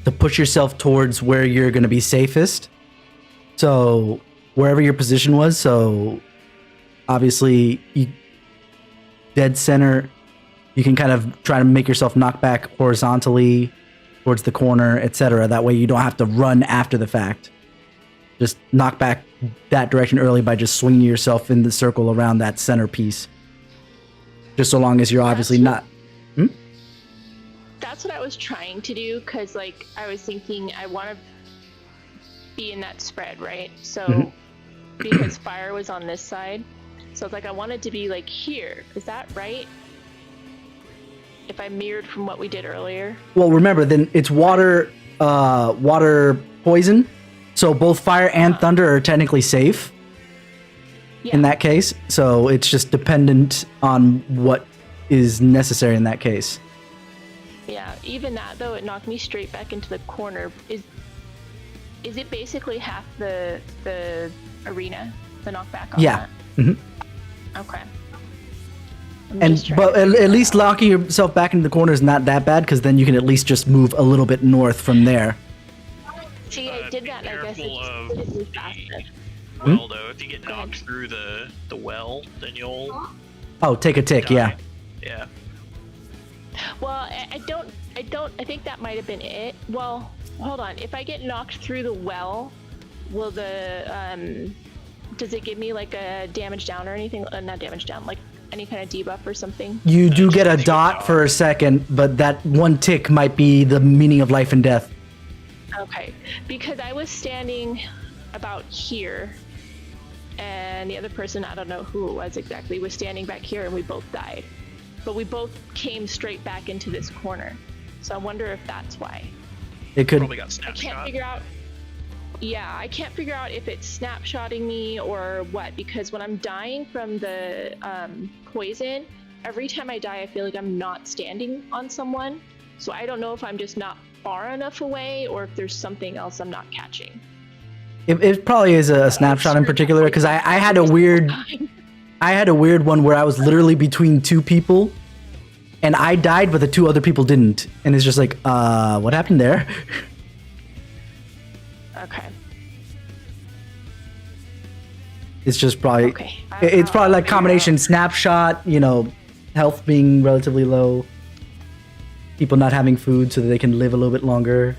to push yourself towards where you're going to be safest. So wherever your position was, so obviously dead center, you can kind of try to make yourself knock back horizontally towards the corner, etc. That way you don't have to run after the fact. Just knock back that direction early by just swinging yourself in the circle around that center piece. Just so long as you're obviously not... That's what I was trying to do, because like I was thinking I want to be in that spread, right? So because fire was on this side, so it's like I wanted to be like here. Is that right? If I mirrored from what we did earlier. Well, remember, then it's water poison, so both fire and thunder are technically safe in that case. So it's just dependent on what is necessary in that case. Yeah, even that though, it knocked me straight back into the corner. Is it basically half the arena, the knockback on that? Okay. But at least locking yourself back into the corner is not that bad, because then you can at least just move a little bit north from there. See, I did that, and I guess it just did it faster. Well, though, if you get knocked through the well, then you'll... Oh, take a tick, die. yeah. Well, I think that might have been it. Well, hold on. If I get knocked through the well, will does it give me like a damage down or anything? Not damage down, like any kind of debuff or something? You do get a dot for a second, but that one tick might be the meaning of life and death. Okay, because I was standing about here, and the other person, I don't know who it was exactly, was standing back here, and we both died. But we both came straight back into this corner. So I wonder if that's why. It could. Probably got I snapshot. can't figure out. Yeah, I can't figure out if it's snapshotting me or what, because when I'm dying from the poison, every time I die, I feel like I'm not standing on someone. So I don't know if I'm just not far enough away or if there's something else I'm not catching. It probably is a snapshot in particular, because I had a weird I had a weird one where I was literally between two people, and I died, but the two other people didn't. And it's just like, what happened there? Okay. It's just probably, Okay. it's probably like Figure combination out. snapshot, you know, health being relatively low, people not having food so that they can live a little bit longer.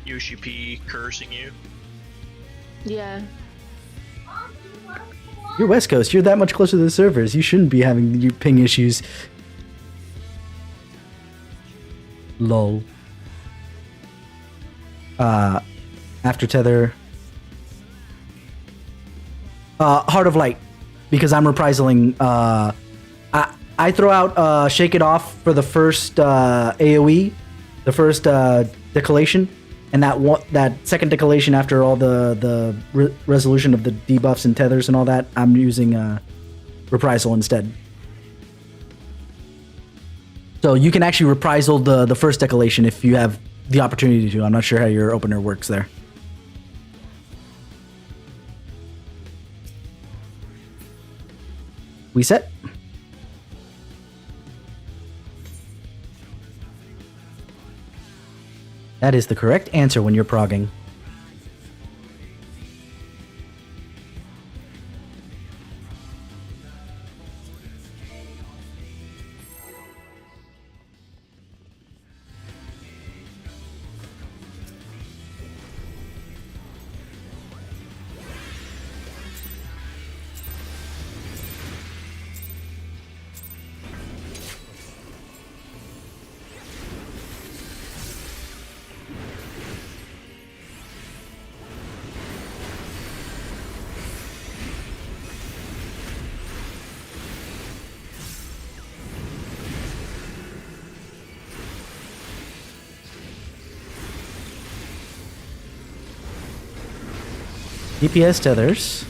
UCP cursing you. Yeah. You're West Coast. You're that much closer to the servers. You shouldn't be having your ping issues. Lol. After tether. Heart of Light, because I'm reprisaling. I throw out Shake It Off for the first AOE, the first decollation, and that second decollation after all the resolution of the debuffs and tethers and all that, I'm using reprisal instead. So you can actually reprisal the first decollation if you have the opportunity to. I'm not sure how your opener works there. We set? That is the correct answer when you're progging. DPS tethers.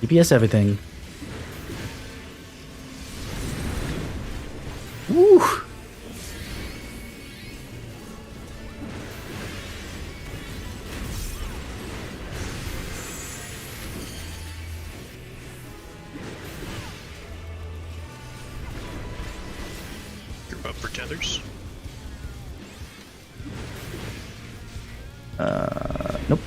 DPS everything. Woo! You're up for tethers. Nope.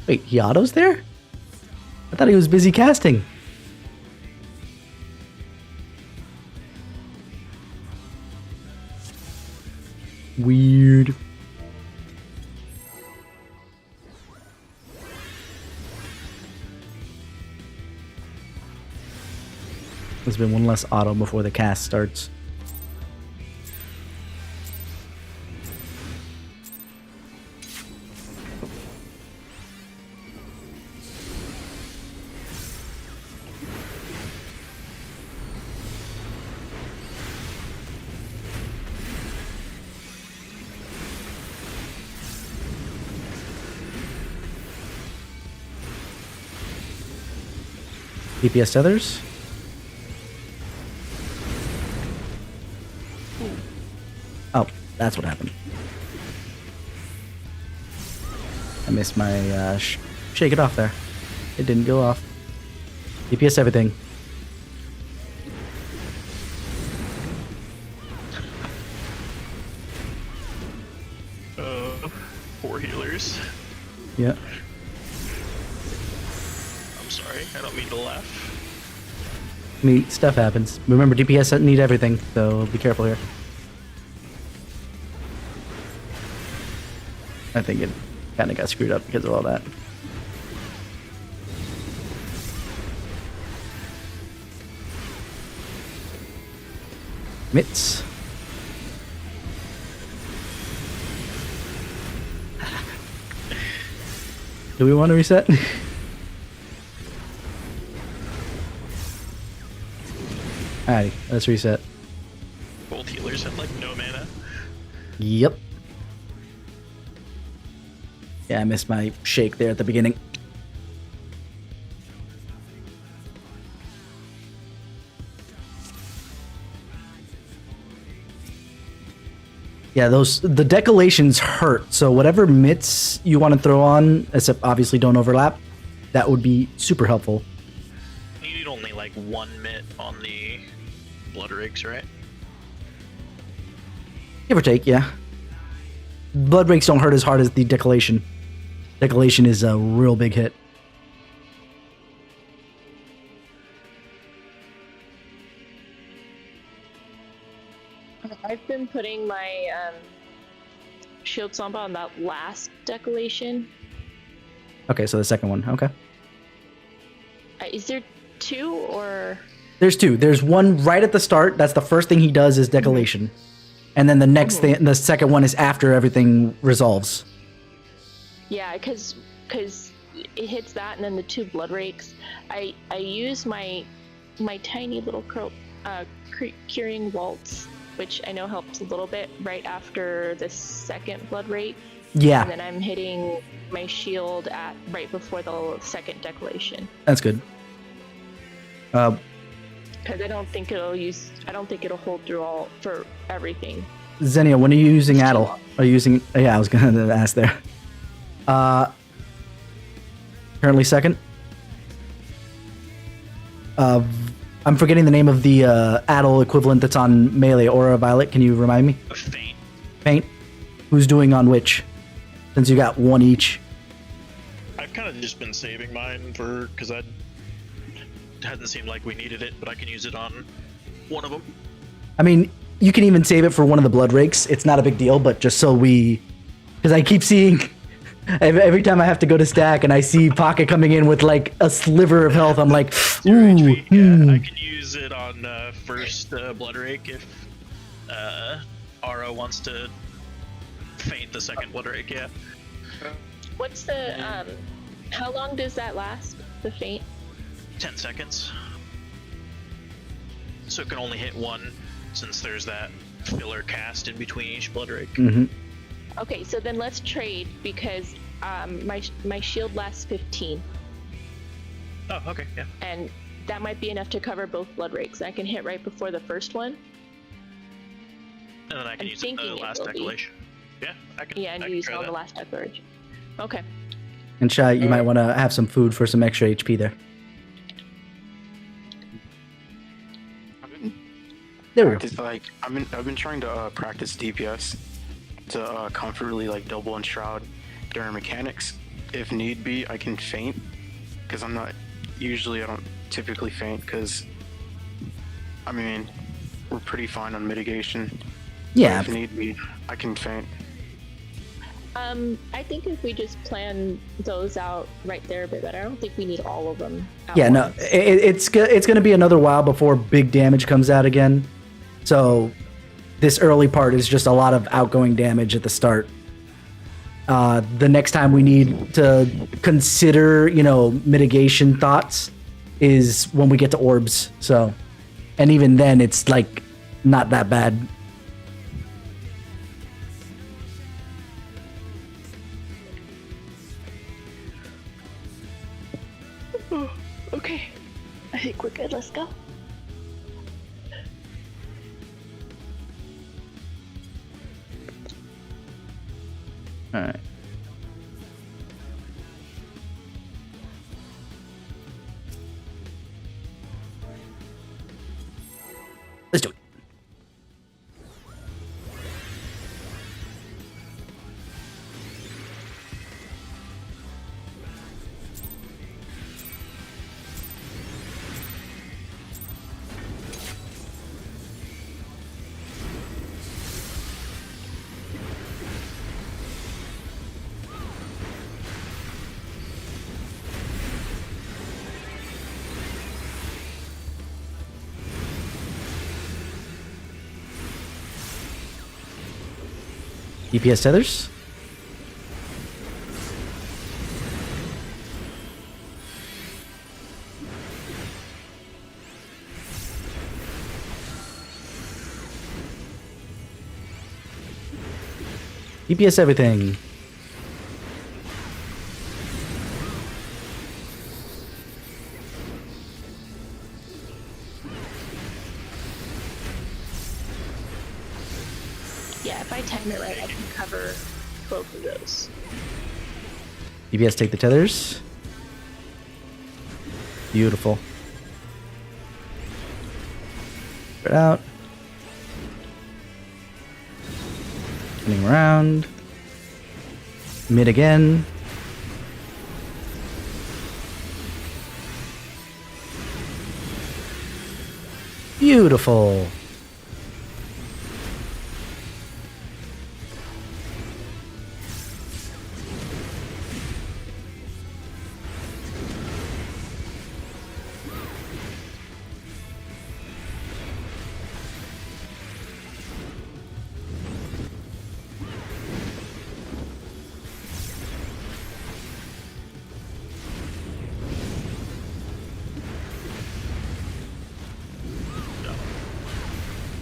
Wait, he autos there? I thought he was busy casting. Weird. There's been one less auto before the cast starts. DPS tethers. Oh, that's what happened. I missed my shake it off there. It didn't go off. DPS everything. Poor healers. Yeah. I'm sorry, I don't mean to laugh. I mean, stuff happens. Remember, DPS need everything, so be careful here. I think it kind of got screwed up because of all that. Mitts. Do we want to reset? Alrighty, let's reset. Both healers have like no mana. Yep. Yeah, I missed my shake there at the beginning. Yeah, the decollations hurt. So whatever mitts you want to throw on, except obviously don't overlap, that would be super helpful. You need only like one mitt on the blood rakes, right? Give or take, yeah. Blood rakes don't hurt as hard as the decollation. Decollation is a real big hit. I've been putting my shield samba on that last decollation. Okay, so the second one, okay. Is there two or? There's two. There's one right at the start. That's the first thing he does is decollation. And then the next thing, the second one is after everything resolves. Yeah, because it hits that, and then the two blood rakes. I use my tiny little curing waltz, which I know helps a little bit right after the second blood rake. Yeah. And then I'm hitting my shield at right before the second decollation. That's good. Because I don't think it'll hold through for everything. Xenia, when are you using Addle? Are you using? Yeah, I was gonna ask there. Currently second. I'm forgetting the name of the Addle equivalent that's on melee. Aura Violet. Can you remind me? Faint. Faint. Who's doing on which? Since you got one each. I've kind of just been saving mine because I hadn't seemed like we needed it, but I can use it on one of them. I mean, you can even save it for one of the blood rakes. It's not a big deal, but just so because I keep seeing every time I have to go to stack and I see Pocket coming in with like a sliver of health, I'm like, ooh. Yeah, I can use it on first blood rake if Ara wants to faint the second blood rake. Yeah. What's the how long does that last? The faint? 10 seconds. So it can only hit one, since there's that filler cast in between each blood rake. Mm-hmm. Okay, so then let's trade because my shield lasts 15. Oh, okay, yeah. And that might be enough to cover both blood rakes. I can hit right before the first one. And then I can I'm use it in the thinking it last will be. declaration. Yeah, I can. Yeah, and I can use it try on that. the last declaration. Okay. And Shai, you might want to have some food for some extra HP there. There we go. Like I've been trying to practice DPS to comfortably like double and shroud during mechanics. If need be, I can feint because I don't typically feint because I mean we're pretty fine on mitigation. Yeah. But if need be, I can feint. I think if we just plan those out right there a bit better, I don't think we need all of them. Yeah, no, it's going to be another while before big damage comes out again. So this early part is just a lot of outgoing damage at the start. The next time we need to consider, mitigation thoughts is when we get to orbs. So, and even then it's like not that bad. Okay. I think we're good. Let's go. All right. Let's do it. DPS tethers. DPS everything. Yeah, if I time it right, I can cover both of those. DPS take the tethers. Beautiful. Spread out. Spinning around. Mid again. Beautiful.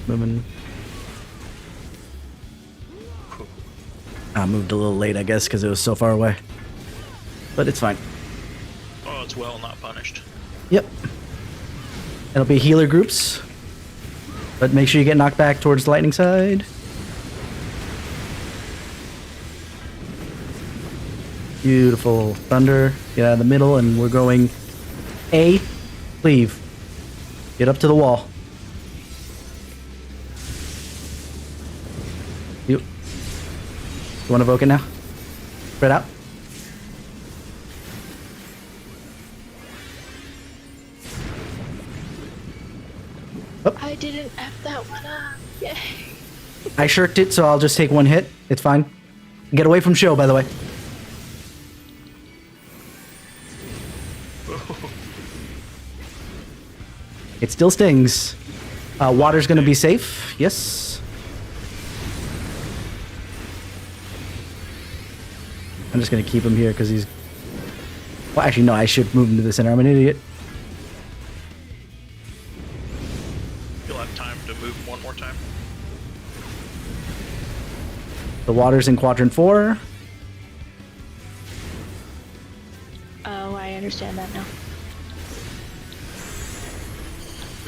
Moving. I moved a little late, I guess, because it was so far away. But it's fine. Oh, it's well not punished. Yep. It'll be healer groups. But make sure you get knocked back towards the lightning side. Beautiful. Thunder. Get out of the middle, and we're going A. Cleave. Get up to the wall. You want to evoke it now? Spread out. I didn't F that one up. Yay. I shirked it, so I'll just take one hit. It's fine. Get away from show, by the way. It still stings. Water's gonna be safe. Yes. I'm just gonna keep him here because he's... Well, actually, no, I should move him to the center. I'm an idiot. You'll have time to move one more time. The water's in quadrant 4. Oh, I understand that now.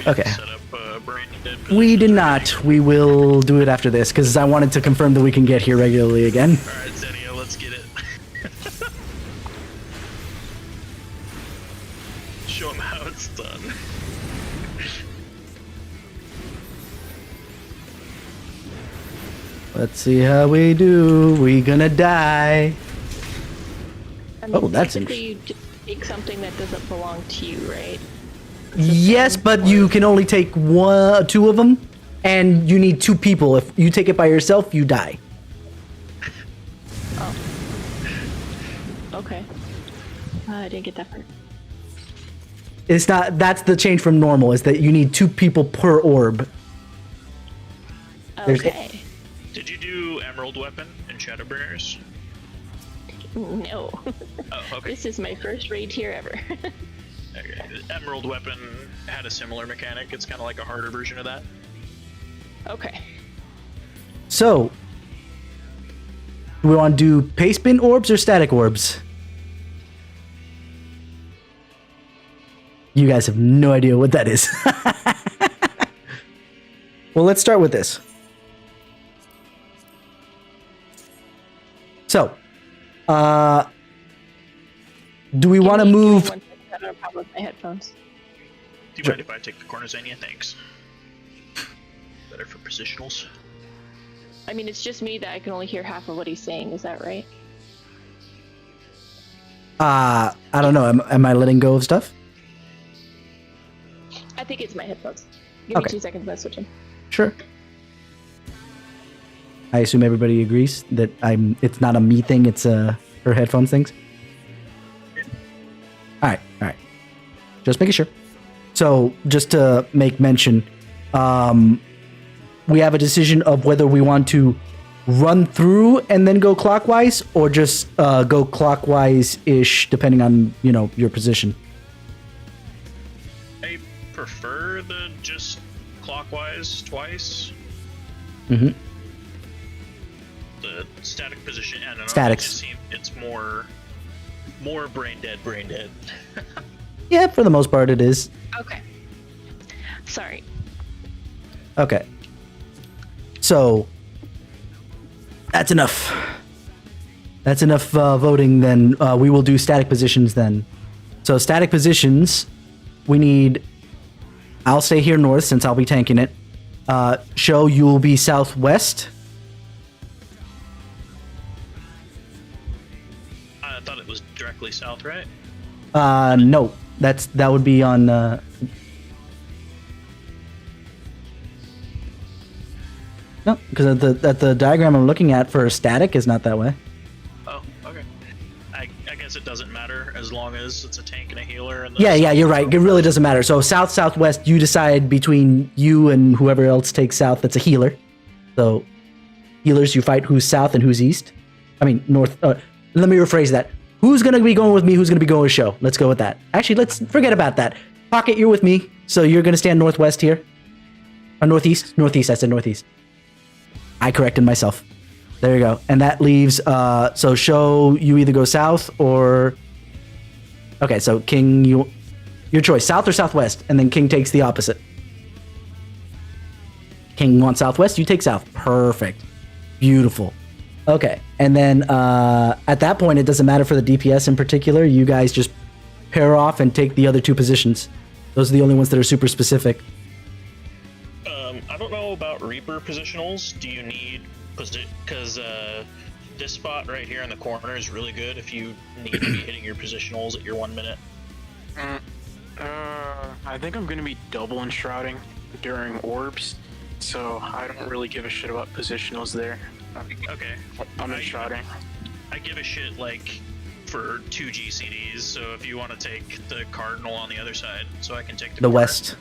Okay. Set up brain dead We did positions. not. We will do it after this because I wanted to confirm that we can get here regularly again. Alright, Zenio, let's get it. Show him how it's done. Let's see how we do. We gonna die. I mean, Oh, that's technically you take something that doesn't belong to you, right? Yes, but you can only take two of them, and you need 2 people. If you take it by yourself, you die. Oh. Okay. I didn't get that part. It's not. That's the change from normal. Is that you need 2 people per orb. There's- Okay. Did you do Emerald Weapon and Shadowbringers? No. Oh, okay. This is my first raid tier ever. Okay. Emerald Weapon had a similar mechanic. It's kind of like a harder version of that. Okay. So, do we want to do paste bin orbs or static orbs? You guys have no idea what that is. Well, let's start with this. So, do we want to Give me move? 1 second, I don't have a problem with my headphones. Do you mind if I take the corner, Xenia? Thanks. Better for positionals. I mean, it's just me that I can only hear half of what he's saying. Is that right? I don't know. Am I letting go of stuff? I think it's my headphones. Give me Okay. 2 seconds. I'll switch them. Sure. I assume everybody agrees that it's not a me thing, it's her headphones things. Alright. Just making sure. So, just to make mention, we have a decision of whether we want to run through and then go clockwise, or just go clockwise-ish depending on, you know, your position? I prefer the just clockwise twice. Mm-hmm. The static position, I don't know. Statics. It just seems it's more brain dead. Yeah, for the most part it is. Okay. Sorry. Okay. So, that's enough. That's enough voting then. We will do static positions then. So static positions, we need... I'll stay here north since I'll be tanking it. Show, you will be southwest. I thought it was directly south, right? No. That would be on... No, because at the diagram I'm looking at for static is not that way. Oh, okay. I guess it doesn't matter as long as it's a tank and a healer. And Yeah, you're right. It really doesn't matter. So south, southwest, you decide between you and whoever else takes south that's a healer. So healers, you fight who's south and who's east. I mean, north. Let me rephrase that. Who's going to be going with me? Who's going to be going with show? Let's go with that. Actually, let's forget about that. Pocket, you're with me. So you're going to stand northwest here. Or northeast? Northeast. I said northeast. I corrected myself. There you go. And that leaves, so show, you either go south or... Okay, so King, your choice, south or southwest, and then King takes the opposite. King wants southwest, you take south. Perfect. Beautiful. Okay, and then at that point, it doesn't matter for the DPS in particular. You guys just pair off and take the other two positions. Those are the only ones that are super specific. I don't know about Reaper positionals. Do you need... Because this spot right here in the corner is really good if you need to be hitting your positionals at your 1 minute. I think I'm going to be double enshrouding during orbs, so I don't really give a shit about positionals there. Okay. I'm enshrouding. I give a shit, like, for 2 GCDs, so if you want to take the Cardinal on the other side, so I can take the corner. West.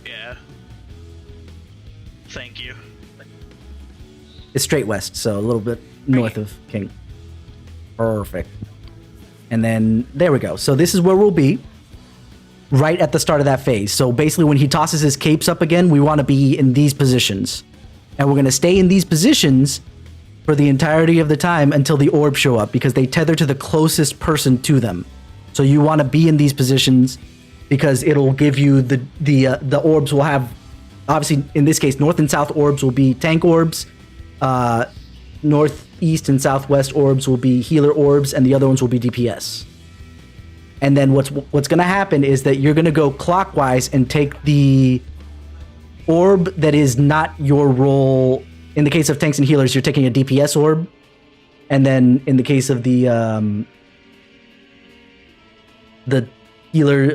Yeah. Thank you. It's straight west, so a little bit north of King. Perfect. And then, there we go. So this is where we'll be, right at the start of that phase. So basically, when he tosses his capes up again, we want to be in these positions. And we're going to stay in these positions for the entirety of the time until the orbs show up, because they tether to the closest person to them. So you want to be in these positions, because it'll give you the orbs will have... Obviously, in this case, north and south orbs will be tank orbs. Northeast and southwest orbs will be healer orbs, and the other ones will be DPS. And then what's going to happen is that you're going to go clockwise and take the orb that is not your role. In the case of tanks and healers, you're taking a DPS orb. And then in the case of the healer,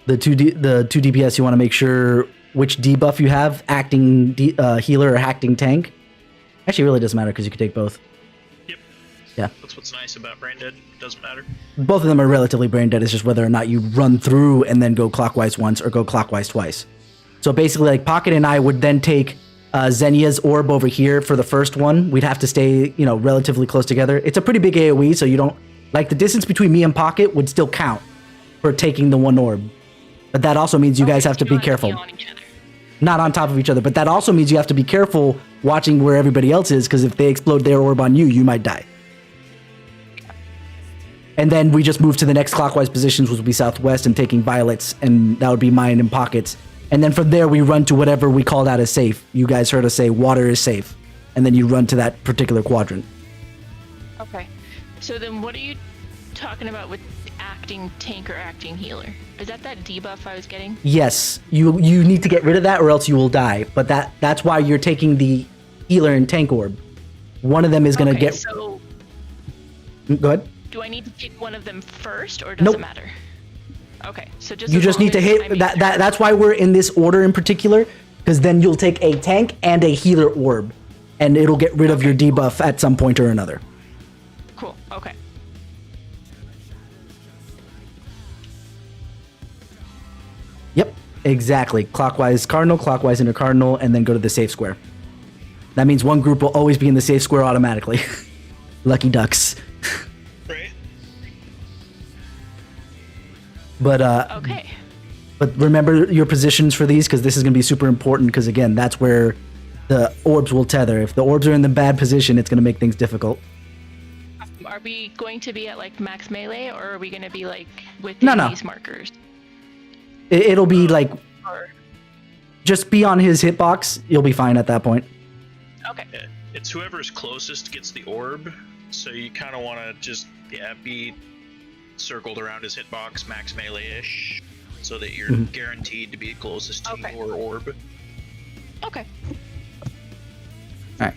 the two DPS, you want to make sure which debuff you have, acting healer or acting tank. Actually, it really doesn't matter because you can take both. Yep. Yeah. That's what's nice about Brain Dead. It doesn't matter. Both of them are relatively brain dead. It's just whether or not you run through and then go clockwise once or go clockwise twice. So basically, like, Pocket and I would then take Xenia's orb over here for the first one. We'd have to stay, relatively close together. It's a pretty big AoE, so you don't... Like, the distance between me and Pocket would still count for taking the one orb. But that also means you guys have to be careful. Not on top of each other, but that also means you have to be careful watching where everybody else is, because if they explode their orb on you, you might die. And then we just move to the next clockwise positions, which will be southwest, and taking violets, and that would be mine and Pockets. And then from there, we run to whatever we called out as safe. You guys heard us say water is safe. And then you run to that particular quadrant. Okay. So then what are you talking about with acting tank or acting healer? Is that debuff I was getting? Yes. You need to get rid of that or else you will die. But that's why you're taking the healer and tank orb. One of them is going to get... So go ahead. Do I need to take one of them first, or does it matter? Okay, so you just need to hit that. That's why we're in this order in particular, because then you'll take a tank and a healer orb, and it'll get rid of your debuff at some point or another. Cool. Okay. Yep, exactly. Clockwise cardinal, clockwise inner cardinal, and then go to the safe square. That means one group will always be in the safe square automatically. Lucky ducks. Right. But Okay. But remember your positions for these, because this is going to be super important, because again, that's where the orbs will tether. If the orbs are in the bad position, it's going to make things difficult. Are we going to be at like max melee, or are we going to be like No, within no. these markers? It'll be like, Or, just be on his hitbox. You'll be fine at that point. okay. Yeah. It's whoever's closest gets the orb, so you kind of want to just be circled around his hitbox, max melee-ish, so that you're guaranteed to be closest to Okay. your orb. Okay. All right.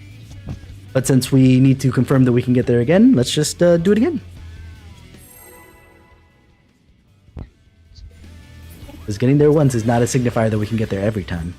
But since we need to confirm that we can get there again, let's just do it again. Because getting there once is not a signifier that we can get there every time.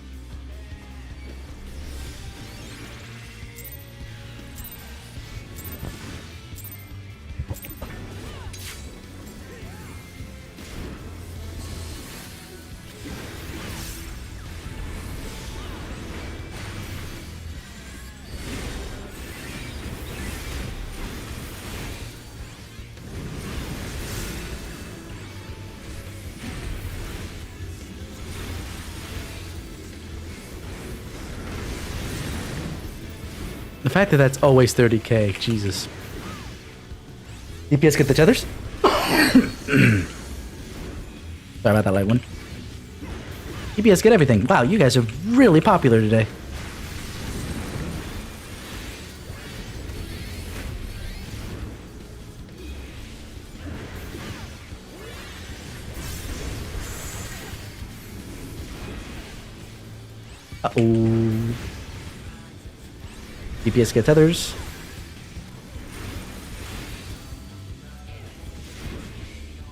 The fact that that's always 30k, Jesus. DPS get the tethers? Sorry about that, light one. DPS get everything. Wow, you guys are really popular today. Uh-oh. DPS get tethers.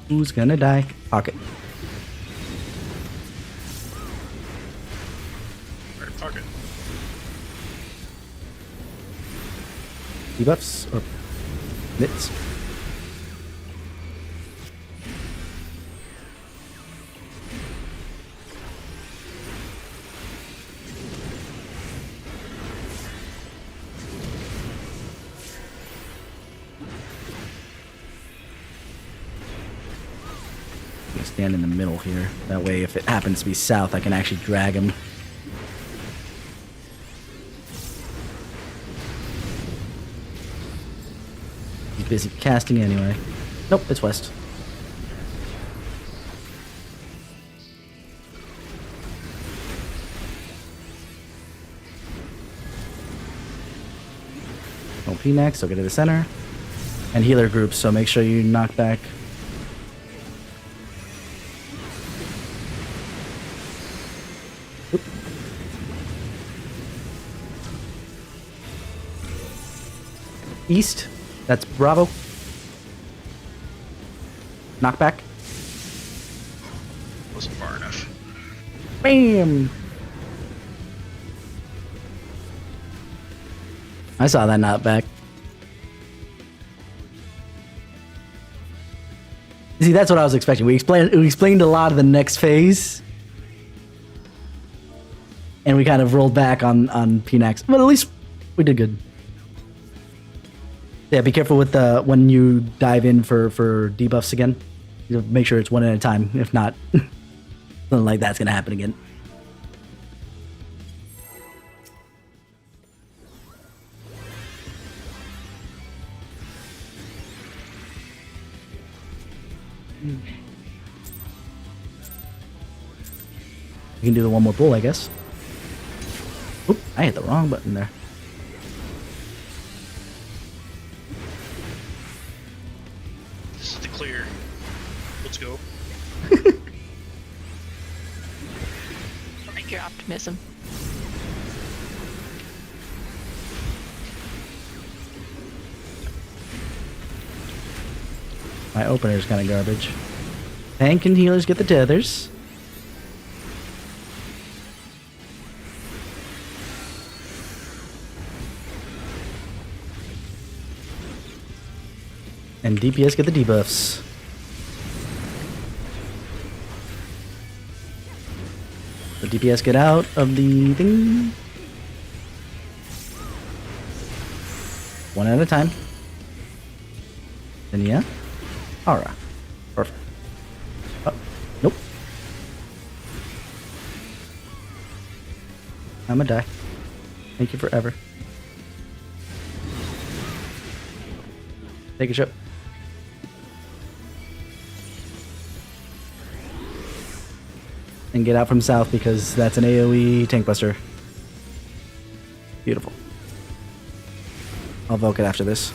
Who's gonna die? Pocket. Alright, fuck it. Debuffs or nits? Stand in the middle here. That way, if it happens to be south, I can actually drag him. He's busy casting anyway. Nope, it's west. OP next, I'll get to the center. And healer groups, so make sure you knock back. East, that's Bravo. Knockback. Wasn't far enough. Bam! I saw that knockback. See, that's what I was expecting. We explained a lot of the next phase. And we kind of rolled back on PNAX. But at least we did good. Yeah, be careful with when you dive in for debuffs again. You know, make sure it's one at a time. If not, something like that's gonna happen again. You can do the one more pull, I guess. Oop, I hit the wrong button there. This is the clear. Let's go. I like your optimism. My opener's kind of garbage. Tank and healers get the tethers. And DPS get the debuffs. The DPS get out of the thing. One at a time. Zinnia. Aura. Perfect. Oh, nope. I'ma die. Thank you forever. Take a shot. And get out from south because that's an AoE tank buster. Beautiful. I'll Volk it after this.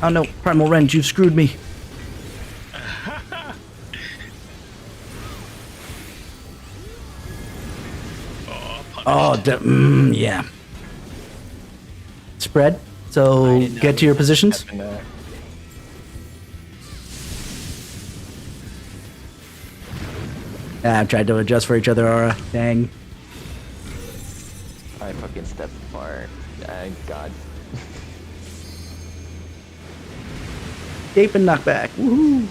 Oh no, Primal Rend, you've screwed me. Yeah. Spread. So get to your positions. I've tried to adjust for each other, Aura. Dang. I fucking stepped apart. God. Escape and knockback. Woohoo!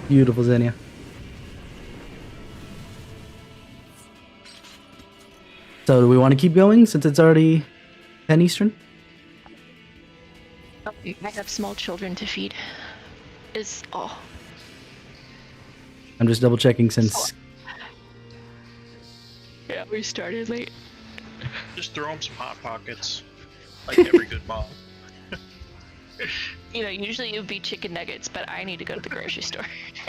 Beautiful, Xenia. So do we want to keep going since it's already 10 Eastern? Oh, I have small children to feed. I'm just double checking since... Yeah, we started late. Just throw them some Hot Pockets. Like every good mom. You know, usually it would be chicken nuggets, but I need to go to the grocery store.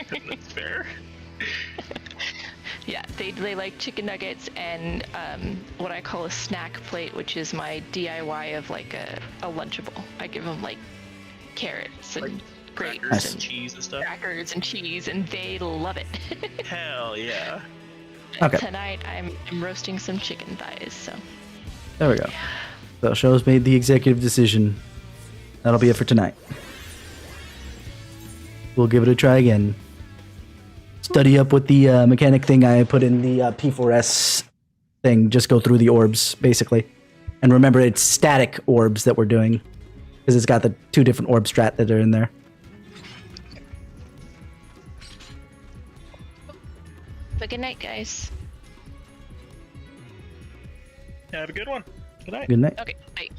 That's fair. Yeah, they like chicken nuggets and what I call a snack plate, which is my DIY of like a Lunchable. I give them like carrots and grapes Crackers and cheese and stuff. crackers and cheese, and they love it. Hell yeah. Okay. Tonight I'm roasting some chicken thighs, so. There we go. So Show's made the executive decision. That'll be it for tonight. We'll give it a try again. Study up with the mechanic thing I put in the P4S thing. Just go through the orbs, basically. And remember, it's static orbs that we're doing. Because it's got the 2 different orb strat that are in there. But good night, guys. Have a good one. Good night. Good night. Okay, bye.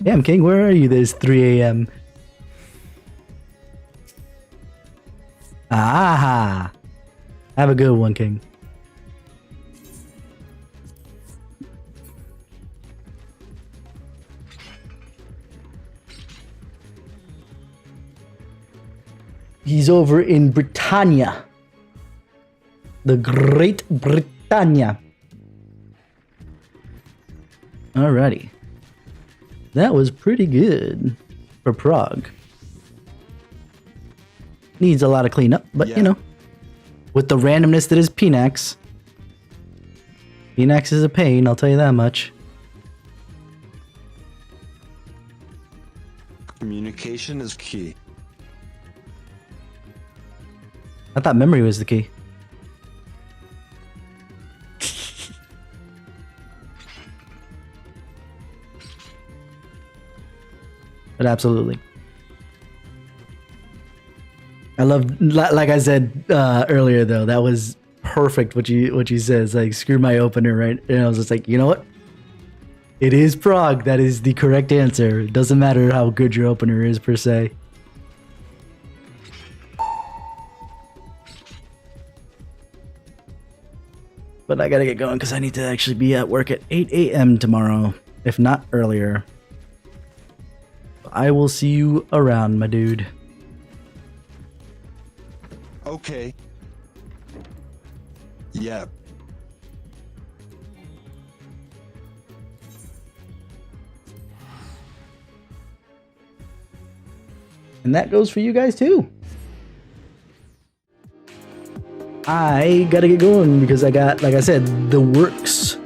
Damn, King, where are you this 3 a.m.? Ah! Have a good one, King. He's over in Britannia. The Great Britannia. Alrighty. That was pretty good for Prague. Needs a lot of cleanup, but Yeah. you know, with the randomness that is Pnax. Pnax is a pain, I'll tell you that much. Communication is key. I thought memory was the key. But absolutely. I love, like I said earlier though, that was perfect what you said. It's like, screw my opener, right? And I was just like, you know what? It is Prague. That is the correct answer. It doesn't matter how good your opener is per se. But I gotta get going because I need to actually be at work at 8 a.m. tomorrow, if not earlier. I will see you around, my dude. Okay. Yep. And that goes for you guys too. I gotta get going because I got, like I said, the works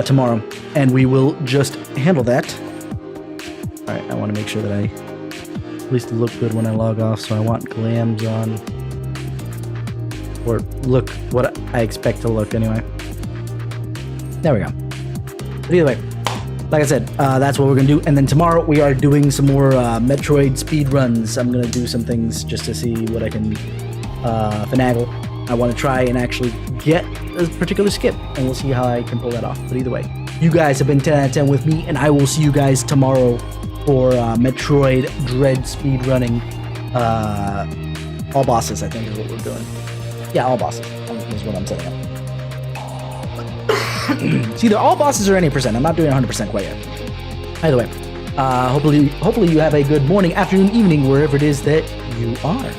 tomorrow, and we will just handle that. All right, I want to make sure that I at least look good when I log off. So I want clams on, or look what I expect to look anyway. There we go. But either way, like I said, that's what we're gonna do. And then tomorrow we are doing some more Metroid speed runs. I'm gonna do some things just to see what I can finagle. I want to try and actually get a particular skip, and we'll see how I can pull that off. But either way, you guys have been 10 out of 10 with me, and I will see you guys tomorrow for Metroid Dread speed running. All bosses, I think, is what we're doing. Yeah, all bosses is what I'm setting up. It's either all bosses or any percent. I'm not doing 100% quite yet. Either way, hopefully you have a good morning, afternoon, evening, wherever it is that you are.